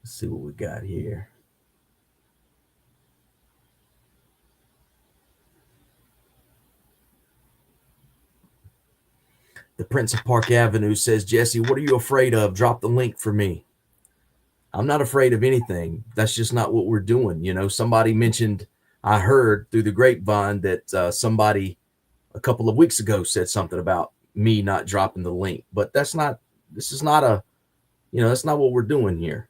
Let's see what we got here. The Prince of Park Avenue says, Jesse, what are you afraid of? Drop the link for me. I'm not afraid of anything. That's just not what we're doing. Somebody mentioned, I heard through the grapevine that somebody a couple of weeks ago said something about me not dropping the link, but that's not what we're doing here.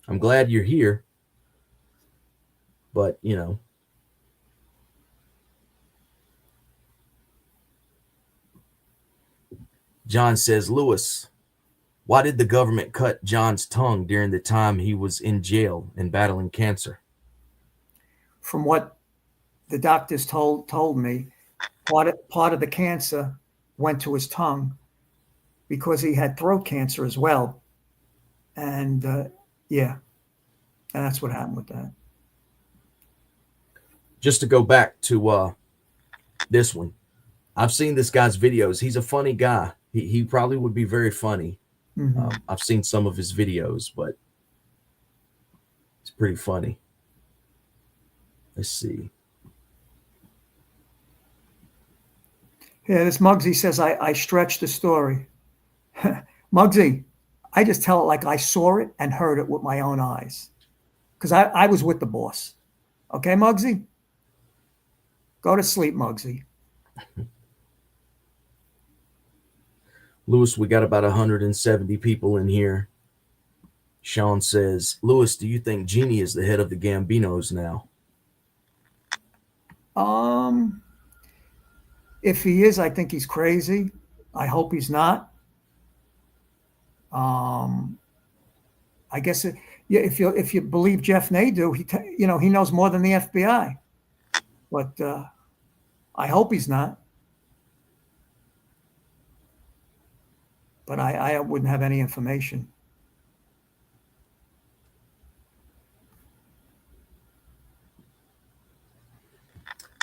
I'm glad you're here, but John says, Lewis, why did the government cut John's tongue during the time he was in jail and battling cancer? From what the doctors told me, part of the cancer went to his tongue because he had throat cancer as well. And and that's what happened with that. Just to go back to this one, I've seen this guy's videos. He's a funny guy. He probably would be very funny. Mm-hmm. I've seen some of his videos, but it's pretty funny. Let's see. Yeah, this Muggsy says I stretched the story. Muggsy, I just tell it like I saw it and heard it with my own eyes. Because I was with the boss. Okay, Muggsy? Go to sleep, Muggsy. Lewis, we got about 170 people in here. Sean says, Lewis, do you think Genie is the head of the Gambinos now? If he is, I think he's crazy. I hope he's not. I guess if you believe Jeff Nadeau, he knows more than the FBI. But I hope he's not. But I wouldn't have any information.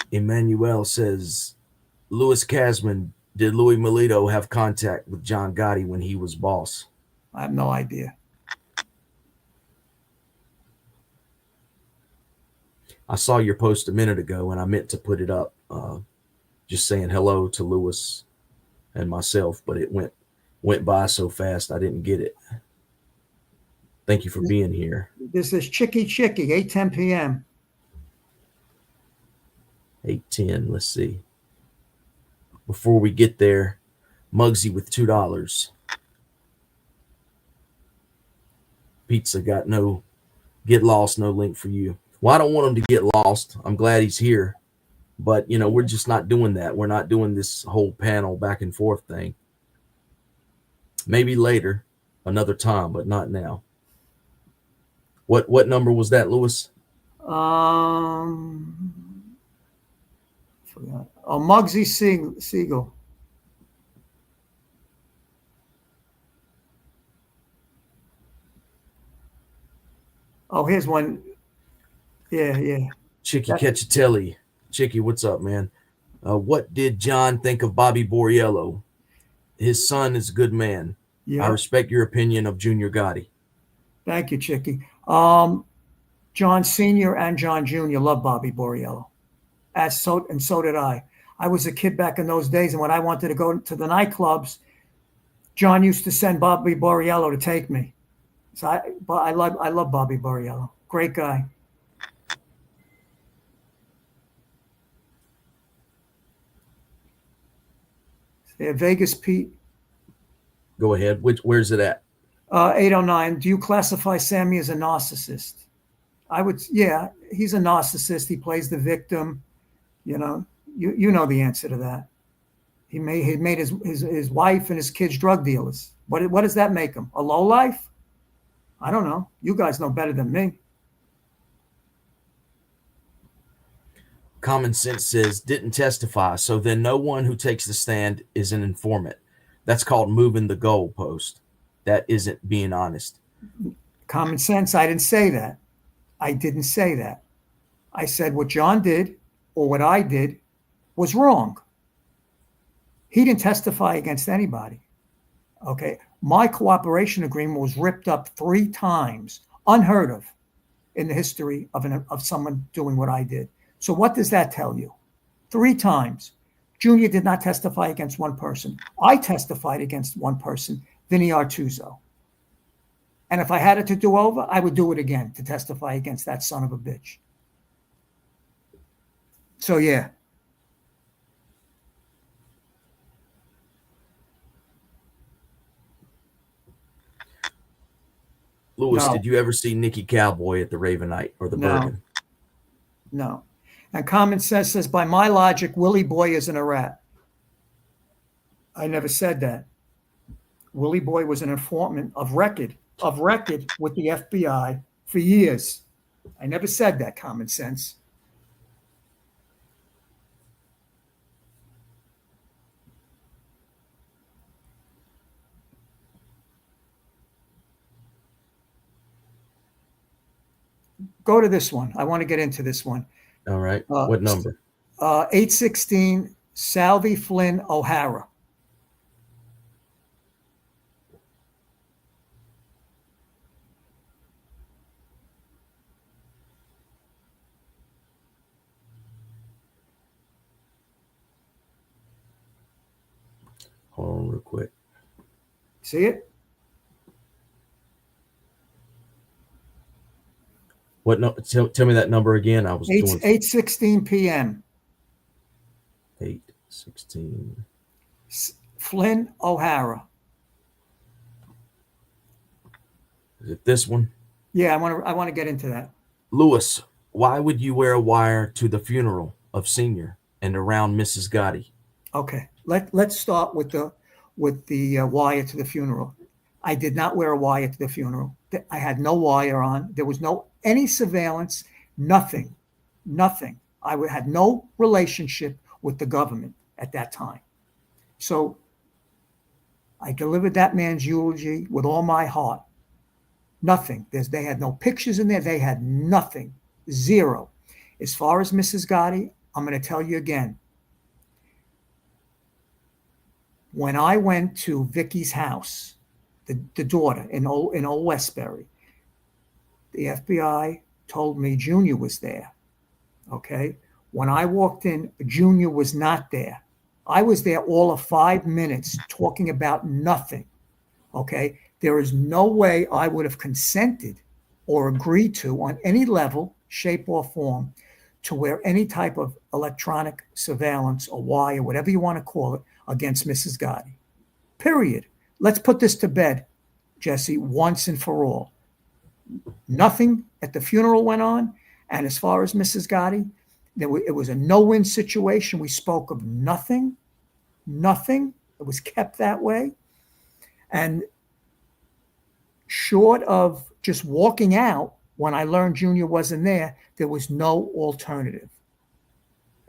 Emmanuel says, Lewis Kasman, did Louis Melito have contact with John Gotti when he was boss? I have no idea. I saw your post a minute ago and I meant to put it up, just saying hello to Lewis and myself, but it went by so fast I didn't get it. Thank you for being here. This is Chicky, 8:10 p.m. 8:10. Let's see. Before we get there, Muggsy with $2. Pizza got no get lost, no link for you. Well, I don't want him to get lost. I'm glad he's here. But, we're just not doing that. We're not doing this whole panel back and forth thing. Maybe later, another time, but not now. What number was that, Lewis? Forgot. Oh, Muggsy Siegel. Oh, here's one. Yeah. Chicky Cacciatelli. Chicky, what's up, man? What did John think of Bobby Borriello? His son is a good man. Yeah. I respect your opinion of Junior Gotti. Thank you, Chicky. John Sr. and John Jr. love Bobby Borriello. So did I. I was a kid back in those days, and when I wanted to go to the nightclubs, John used to send Bobby Borriello to take me. So I love Bobby Borriello. Great guy. Yeah, Vegas Pete. Go ahead. Where's it at? 809. Do you classify Sammy as a narcissist? I would. Yeah, he's a narcissist. He plays the victim. You know the answer to that. He made his wife and his kids drug dealers. What does that make him? A lowlife? I don't know. You guys know better than me. Common Sense says, didn't testify, so then no one who takes the stand is an informant. That's called moving the goalpost. That isn't being honest. Common Sense, I didn't say that. I didn't say that. I said what John did or what I did was wrong. He didn't testify against anybody. Okay. My cooperation agreement was ripped up 3 times, unheard of in the history of someone doing what I did. So what does that tell you? 3 times. Junior did not testify against one person. I testified against one person, Vinny Artuso. And if I had it to do over, I would do it again to testify against that son of a bitch. So, yeah. Lewis, No. Did you ever see Nicky Cowboy at the Ravenite or the Bergen? No. And Common Sense says, by my logic, Willie Boy isn't a rat. I never said that. Willie Boy was an informant of record with the FBI for years. I never said that, Common Sense. Go to this one. I want to get into this one. All right. What number? 816 Salvi Flynn O'Hara. Hold on real quick. See it? What? No, tell me that number again. I was doing 8:16 p.m. 8:16. 16. Flynn O'Hara. Is it this one? Yeah, I want to get into that. Lewis, why would you wear a wire to the funeral of Senior and around Mrs. Gotti? Okay, let's start with the wire to the funeral. I did not wear a wire to the funeral. I had no wire on. There was any surveillance, nothing. I had no relationship with the government at that time. So I delivered that man's eulogy with all my heart. Nothing. They had no pictures in there. They had nothing. Zero. As far as Mrs. Gotti, I'm going to tell you again. When I went to Vicky's house, the daughter in Old Westbury, the FBI told me Junior was there. Okay. When I walked in, Junior was not there. I was there all of 5 minutes talking about nothing. Okay. There is no way I would have consented or agreed to on any level, shape, or form to wear any type of electronic surveillance or wire, whatever you want to call it, against Mrs. Gotti. Period. Let's put this to bed, Jesse, once and for all. Nothing at the funeral went on. And as far as Mrs. Gotti, it was a no-win situation. We spoke of nothing. It was kept that way. And short of just walking out when I learned Junior wasn't there was no alternative.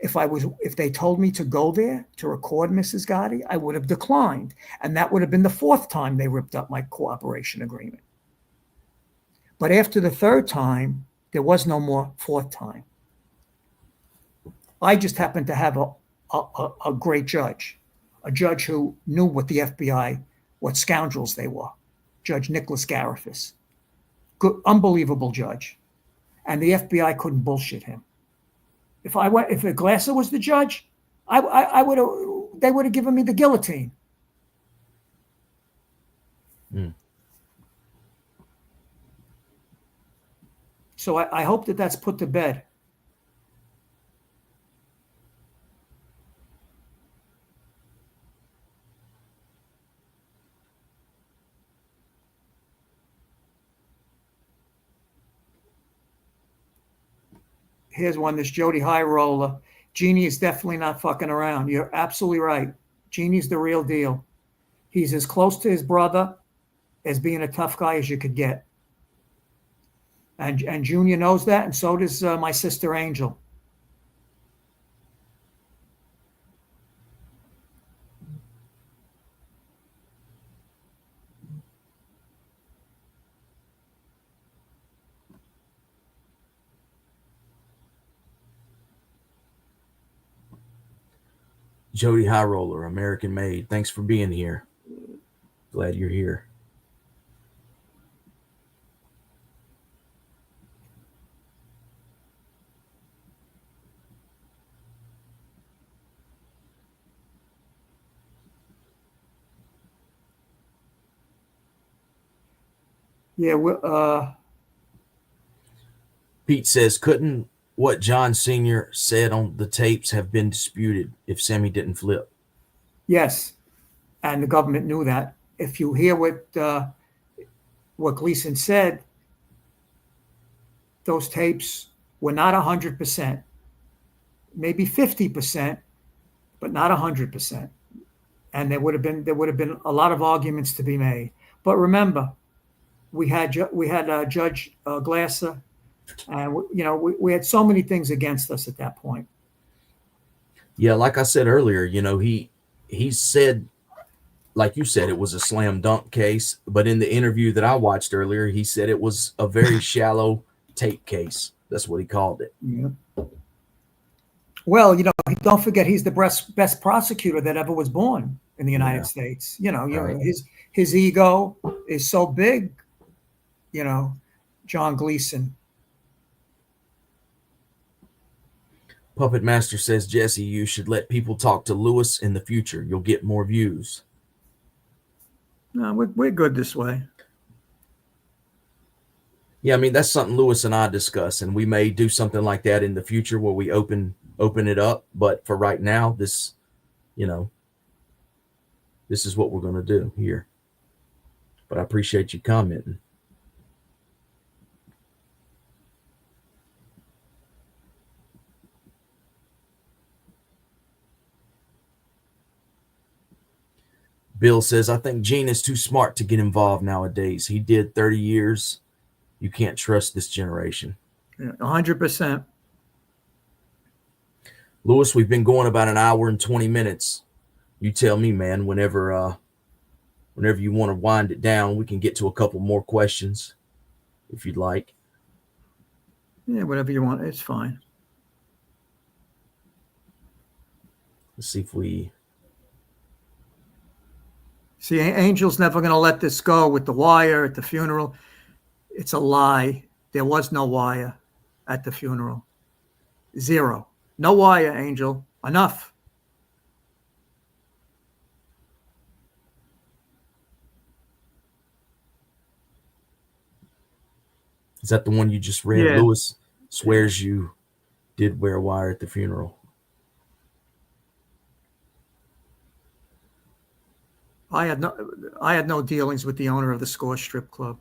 If they told me to go there to record Mrs. Gotti, I would have declined. And that would have been the fourth time they ripped up my cooperation agreement. But after the third time, there was no more fourth time. I just happened to have a great judge, a judge who knew what the FBI, what scoundrels they were. Judge Nicholas Garifas. Good, unbelievable judge. And the FBI couldn't bullshit him. If a Glasser was the judge, they would have given me the guillotine. Mm. So I hope that's put to bed. Here's one, this Jody High Roller. Jeannie is definitely not fucking around. You're absolutely right. Jeannie's the real deal. He's as close to his brother as being a tough guy as you could get. And Junior knows that, and so does my sister Angel. Jody High Roller, American made. Thanks for being here. Glad you're here. Yeah, Pete says, couldn't what John Sr. said on the tapes have been disputed if Sammy didn't flip? yes, and the government knew that. If you hear what Gleason said, those tapes were not 100%, maybe 50%, but not 100%. And there would have been a lot of arguments to be made. But remember, we had Judge Glasser, and we had so many things against us at that point. Yeah, like I said earlier, he said, like you said, it was a slam dunk case. But in the interview that I watched earlier, he said it was a very shallow tape case. That's what he called it. Yeah. Well, don't forget he's the best prosecutor that ever was born in the United States. Right. His ego is so big. John Gleason. Puppet Master says, Jesse, you should let people talk to Lewis in the future. You'll get more views. No, we're good this way. Yeah, I mean, that's something Lewis and I discuss, and we may do something like that in the future where we open it up. But for right now, this this is what we're going to do here. But I appreciate you commenting. Bill says, I think Gene is too smart to get involved nowadays. He did 30 years. You can't trust this generation. 100%. Lewis, we've been going about an hour and 20 minutes. You tell me, man, whenever you want to wind it down, we can get to a couple more questions if you'd like. Yeah, whatever you want. It's fine. Let's see if we... See, Angel's never going to let this go with the wire at the funeral. It's a lie. There was no wire at the funeral. Zero. No wire, Angel. Enough. Is that the one you just read? Yeah. Lewis swears you did wear a wire at the funeral. I had no dealings with the owner of the Score Strip Club.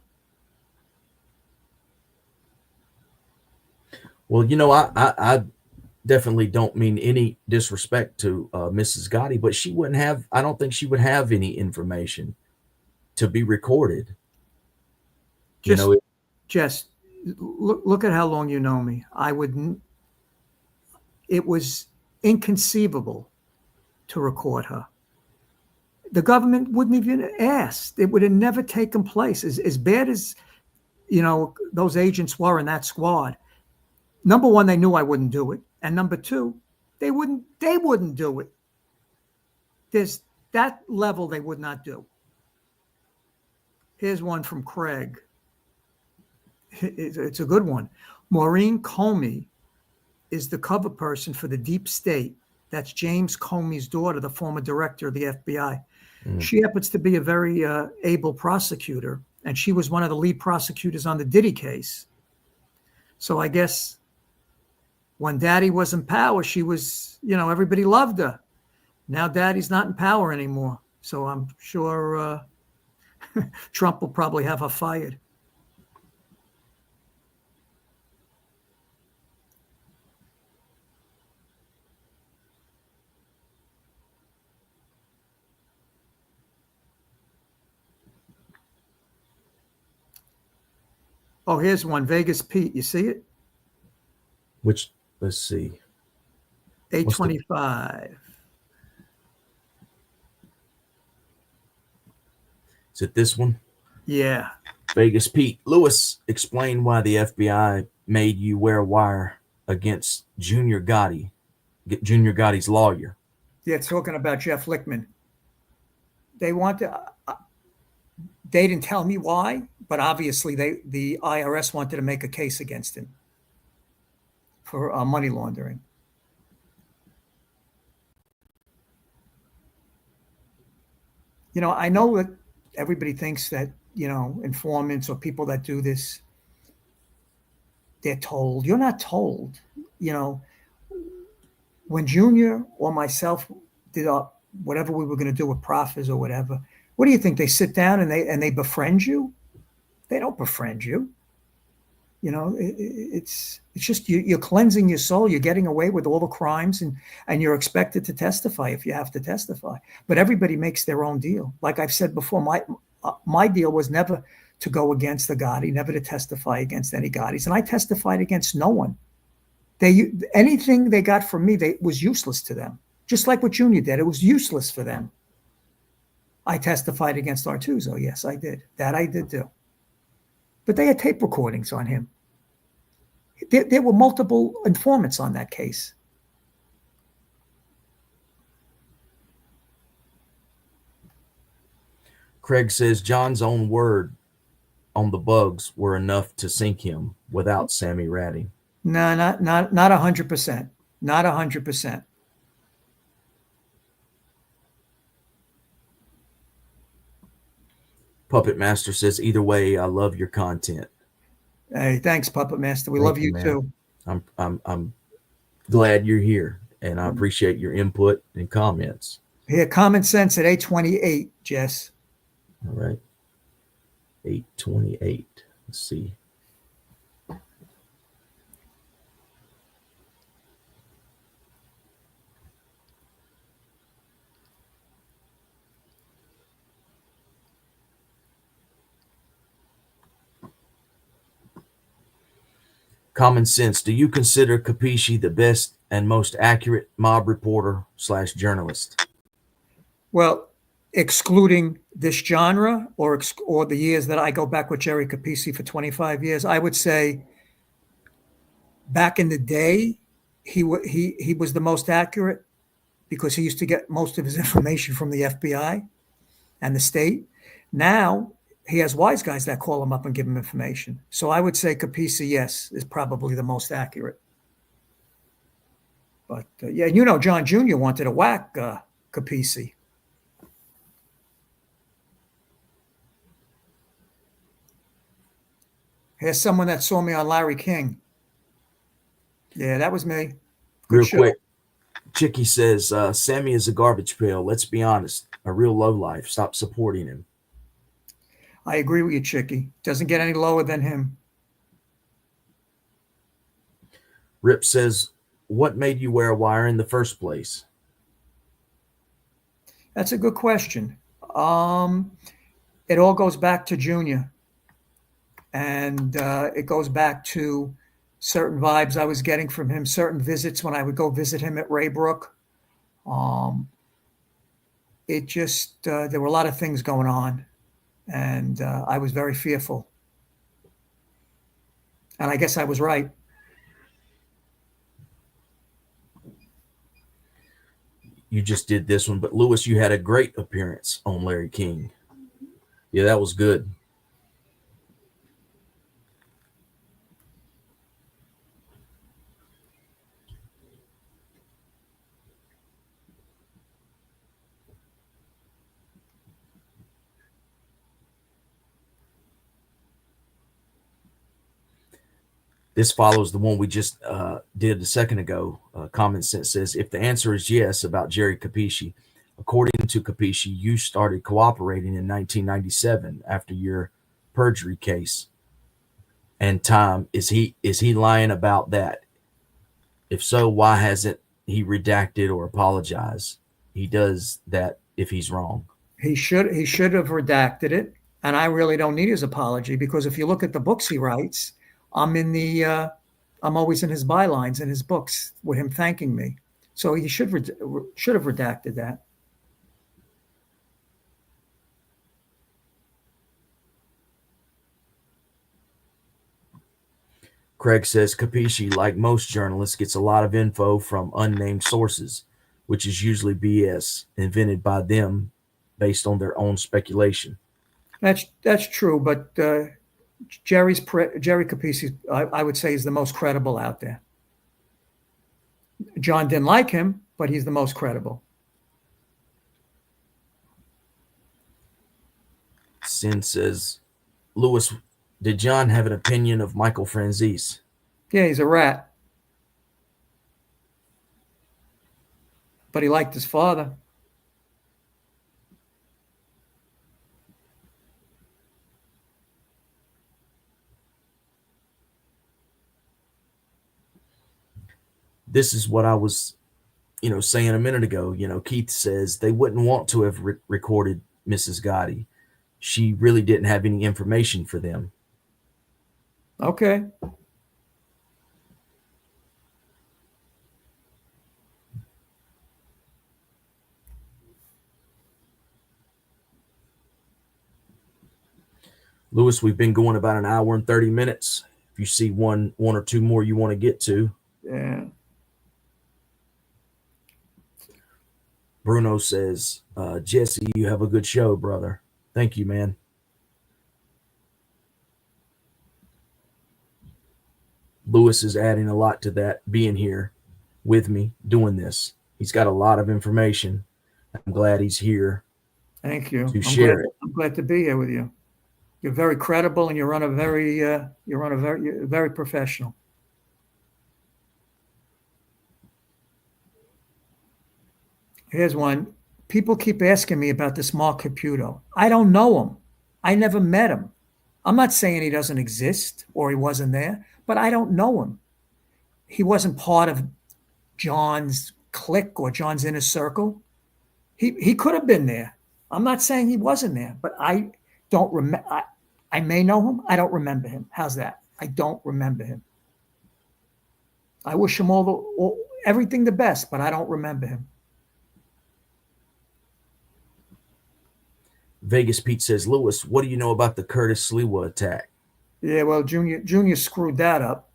Well, I definitely don't mean any disrespect to Mrs. Gotti, but I don't think she would have any information to be recorded. Just look at how long you know me. It was inconceivable to record her. The government wouldn't even ask. It would have never taken place. As bad as, those agents were in that squad. Number one, they knew I wouldn't do it. And number two, they wouldn't do it. There's that level they would not do. Here's one from Craig. It's a good one. Maureen Comey is the cover person for the Deep State. That's James Comey's daughter, the former director of the FBI. Mm. She happens to be a very able prosecutor, and she was one of the lead prosecutors on the Diddy case. So I guess when Daddy was in power, she was, everybody loved her. Now Daddy's not in power anymore. So I'm sure Trump will probably have her fired. Oh, here's one. Vegas Pete. You see it? Which, let's see. 825. Is it this one? Yeah. Vegas Pete. Lewis, explain why the FBI made you wear a wire against Junior Gotti, Junior Gotti's lawyer. Yeah, talking about Jeff Lichtman. They didn't tell me why, but obviously the IRS wanted to make a case against him for money laundering. I know that everybody thinks that, informants or people that do this, they're told. You're not told. When Junior or myself did whatever we were going to do with profits or whatever, what do you think? They sit down and they befriend you? They don't befriend you. It's just you're cleansing your soul. You're getting away with all the crimes, and you're expected to testify if you have to testify. But everybody makes their own deal. Like I've said before, my deal was never to go against the Gotti, never to testify against any Gottis, and I testified against no one. Anything they got from me, was useless to them. Just like what Junior did, it was useless for them. I testified against Artuso. Yes, I did. That I did do. But they had tape recordings on him. There were multiple informants on that case. Craig says John's own word on the bugs were enough to sink him without Sammy ratting. No, not 100%. Not 100%. Puppet Master says, either way, I love your content. Hey, thanks, Puppet Master. We love you too. I'm glad you're here, and I appreciate your input and comments. Here, common sense at 828, Jess. All right. 828. Let's see. Common sense. Do you consider Capisci the best and most accurate mob reporter / journalist? Well, excluding this genre or the years that I go back with Jerry Capisci for 25 years, I would say back in the day, he was the most accurate because he used to get most of his information from the FBI and the state. Now he has wise guys that call him up and give him information. So I would say Capisci, yes, is probably the most accurate. But yeah, John Jr. wanted to whack Capisci. Here's someone that saw me on Larry King. Yeah, that was me. Good Real show. quick, Chicky says, Sammy is a garbage pail. Let's be honest. A real lowlife. Stop supporting him. I agree with you, Chicky. Doesn't get any lower than him. Rip says, what made you wear a wire in the first place? That's a good question. It all goes back to Junior. And it goes back to certain vibes I was getting from him, certain visits when I would go visit him at Raybrook. It just, there were a lot of things going on. And I was very fearful. And I guess I was right. You just did this one, but Lewis, you had a great appearance on Larry King. Yeah, that was good. This follows the one we just did a second ago. Common sense says, if the answer is yes about Jerry Capisci, according to Capisci, you started cooperating in 1997 after your perjury case. And Tom, is he lying about that? If so, why hasn't he redacted or apologized? He does that if he's wrong. He should have redacted it. And I really don't need his apology because if you look at the books he writes, I'm always in his bylines in his books with him thanking me. So he should have redacted that. Craig says Capisci, like most journalists, gets a lot of info from unnamed sources, which is usually BS, invented by them based on their own speculation. That's true, but Jerry Capisci, I would say, is the most credible out there. John didn't like him, but he's the most credible. Sin says, Lewis, did John have an opinion of Michael Franzese? Yeah, he's a rat. But he liked his father. This is what I was, saying a minute ago. Keith says they wouldn't want to have recorded Mrs. Gotti. She really didn't have any information for them. Okay. Lewis, we've been going about an hour and 30 minutes. If you see one or two more you want to get to. Yeah. Bruno says, Jesse, you have a good show, brother. Thank you, man. Lewis is adding a lot to that, being here with me, doing this. He's got a lot of information. I'm glad he's here. Thank you. To share it. I'm glad to be here with you. You're very credible, and you're very professional. Here's one. people keep asking me about this Mark Caputo. I don't know him. I never met him. I'm not saying he doesn't exist or he wasn't there, but I don't know him. He wasn't part of John's clique or John's inner circle. He could have been there. I'm not saying he wasn't there, but I don't remember. I may know him. I don't remember him. How's that? I don't remember him. I wish him everything the best, but I don't remember him. Vegas Pete says, Lewis, what do you know about the Curtis Sliwa attack? Yeah, well, Junior screwed that up.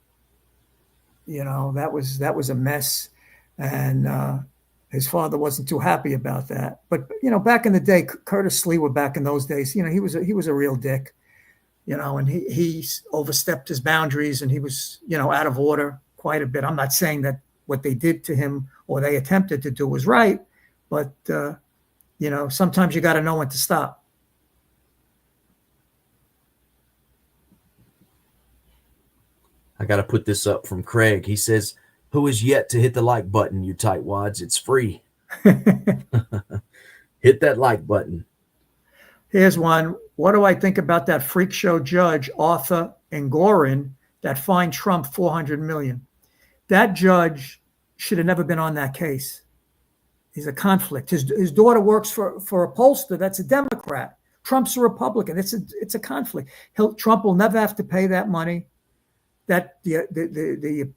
You know, that was a mess, and his father wasn't too happy about that. But you know, back in the day, Curtis Sliwa, back in those days, you know, he was a real dick. You know, and he overstepped his boundaries, and he was, you know, out of order quite a bit. I'm not saying that what they did to him or they attempted to do was right, but you know, sometimes you got to know when to stop. I got to put this up from Craig. He says, who is yet to hit the like button, you tightwads? It's free. Hit that like button. Here's one. What do I think about that freak show judge, Arthur Engoron, that fined Trump $400 million? That judge should have never been on that case. He's a conflict. His daughter works for a pollster that's a Democrat. Trump's a Republican. It's a conflict. Trump will never have to pay that money. That the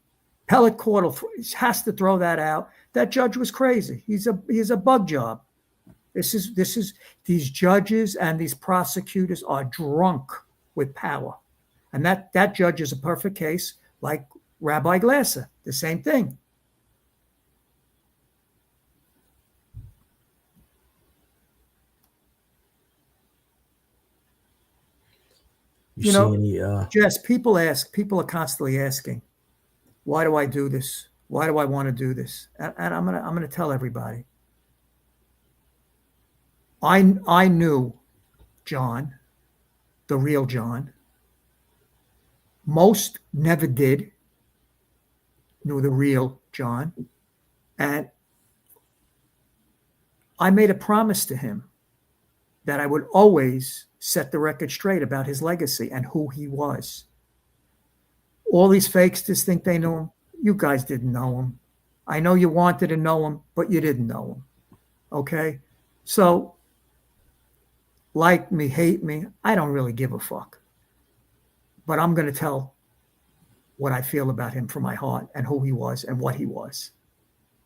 appellate court has to throw that out. That judge was crazy. He's a bug job. These judges and these prosecutors are drunk with power. And that judge is a perfect case, like Rabbi Glasser, the same thing. You know, Jess, people are constantly asking, why do I do this? Why do I want to do this? And I'm gonna tell everybody. I knew John, the real John. Most never did knew the real John. And I made a promise to him that I would always set the record straight about his legacy and who he was. All these fakes just think they know him. You guys didn't know him. I know you wanted to know him, but you didn't know him. Okay? So, like me, hate me, I don't really give a fuck. But I'm going to tell what I feel about him from my heart and who he was and what he was.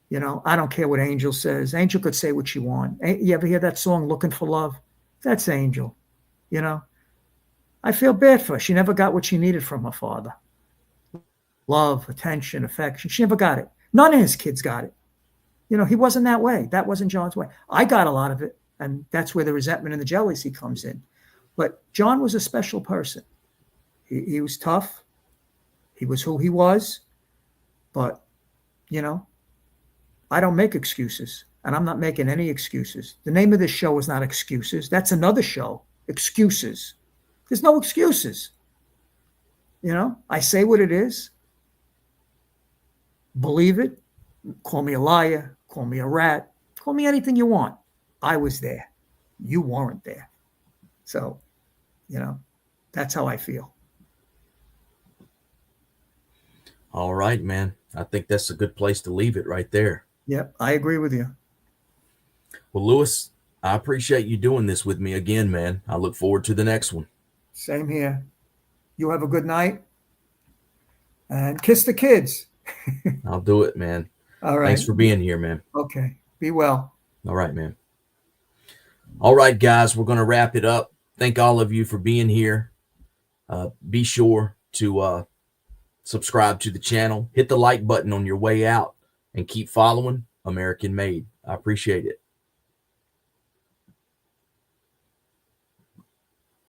You know, I don't care what Angel says. Angel could say what she wants. You ever hear that song, Looking for Love? That's Angel. You know, I feel bad for her. She never got what she needed from her father. Love, attention, affection. She never got it. None of his kids got it. You know, he wasn't that way. That wasn't John's way. I got a lot of it. And that's where the resentment and the jealousy comes in. But John was a special person. He was tough. He was who he was. But, you know, I don't make excuses. And I'm not making any excuses. The name of this show is not Excuses. That's another show. Excuses. There's no excuses. You know, I say what it is. Believe it. Call me a liar. Call me a rat. Call me anything you want. I was there. You weren't there. So, you know, that's how I feel. All right, man. I think that's a good place to leave it right there. Yep, I agree with you. Well, Lewis, I appreciate you doing this with me again, man. I look forward to the next one. Same here. You have a good night. And kiss the kids. I'll do it, man. All right. Thanks for being here, man. Okay. Be well. All right, man. All right, guys, we're going to wrap it up. Thank all of you for being here. Be sure to subscribe to the channel. Hit the like button on your way out and keep following American Made. I appreciate it.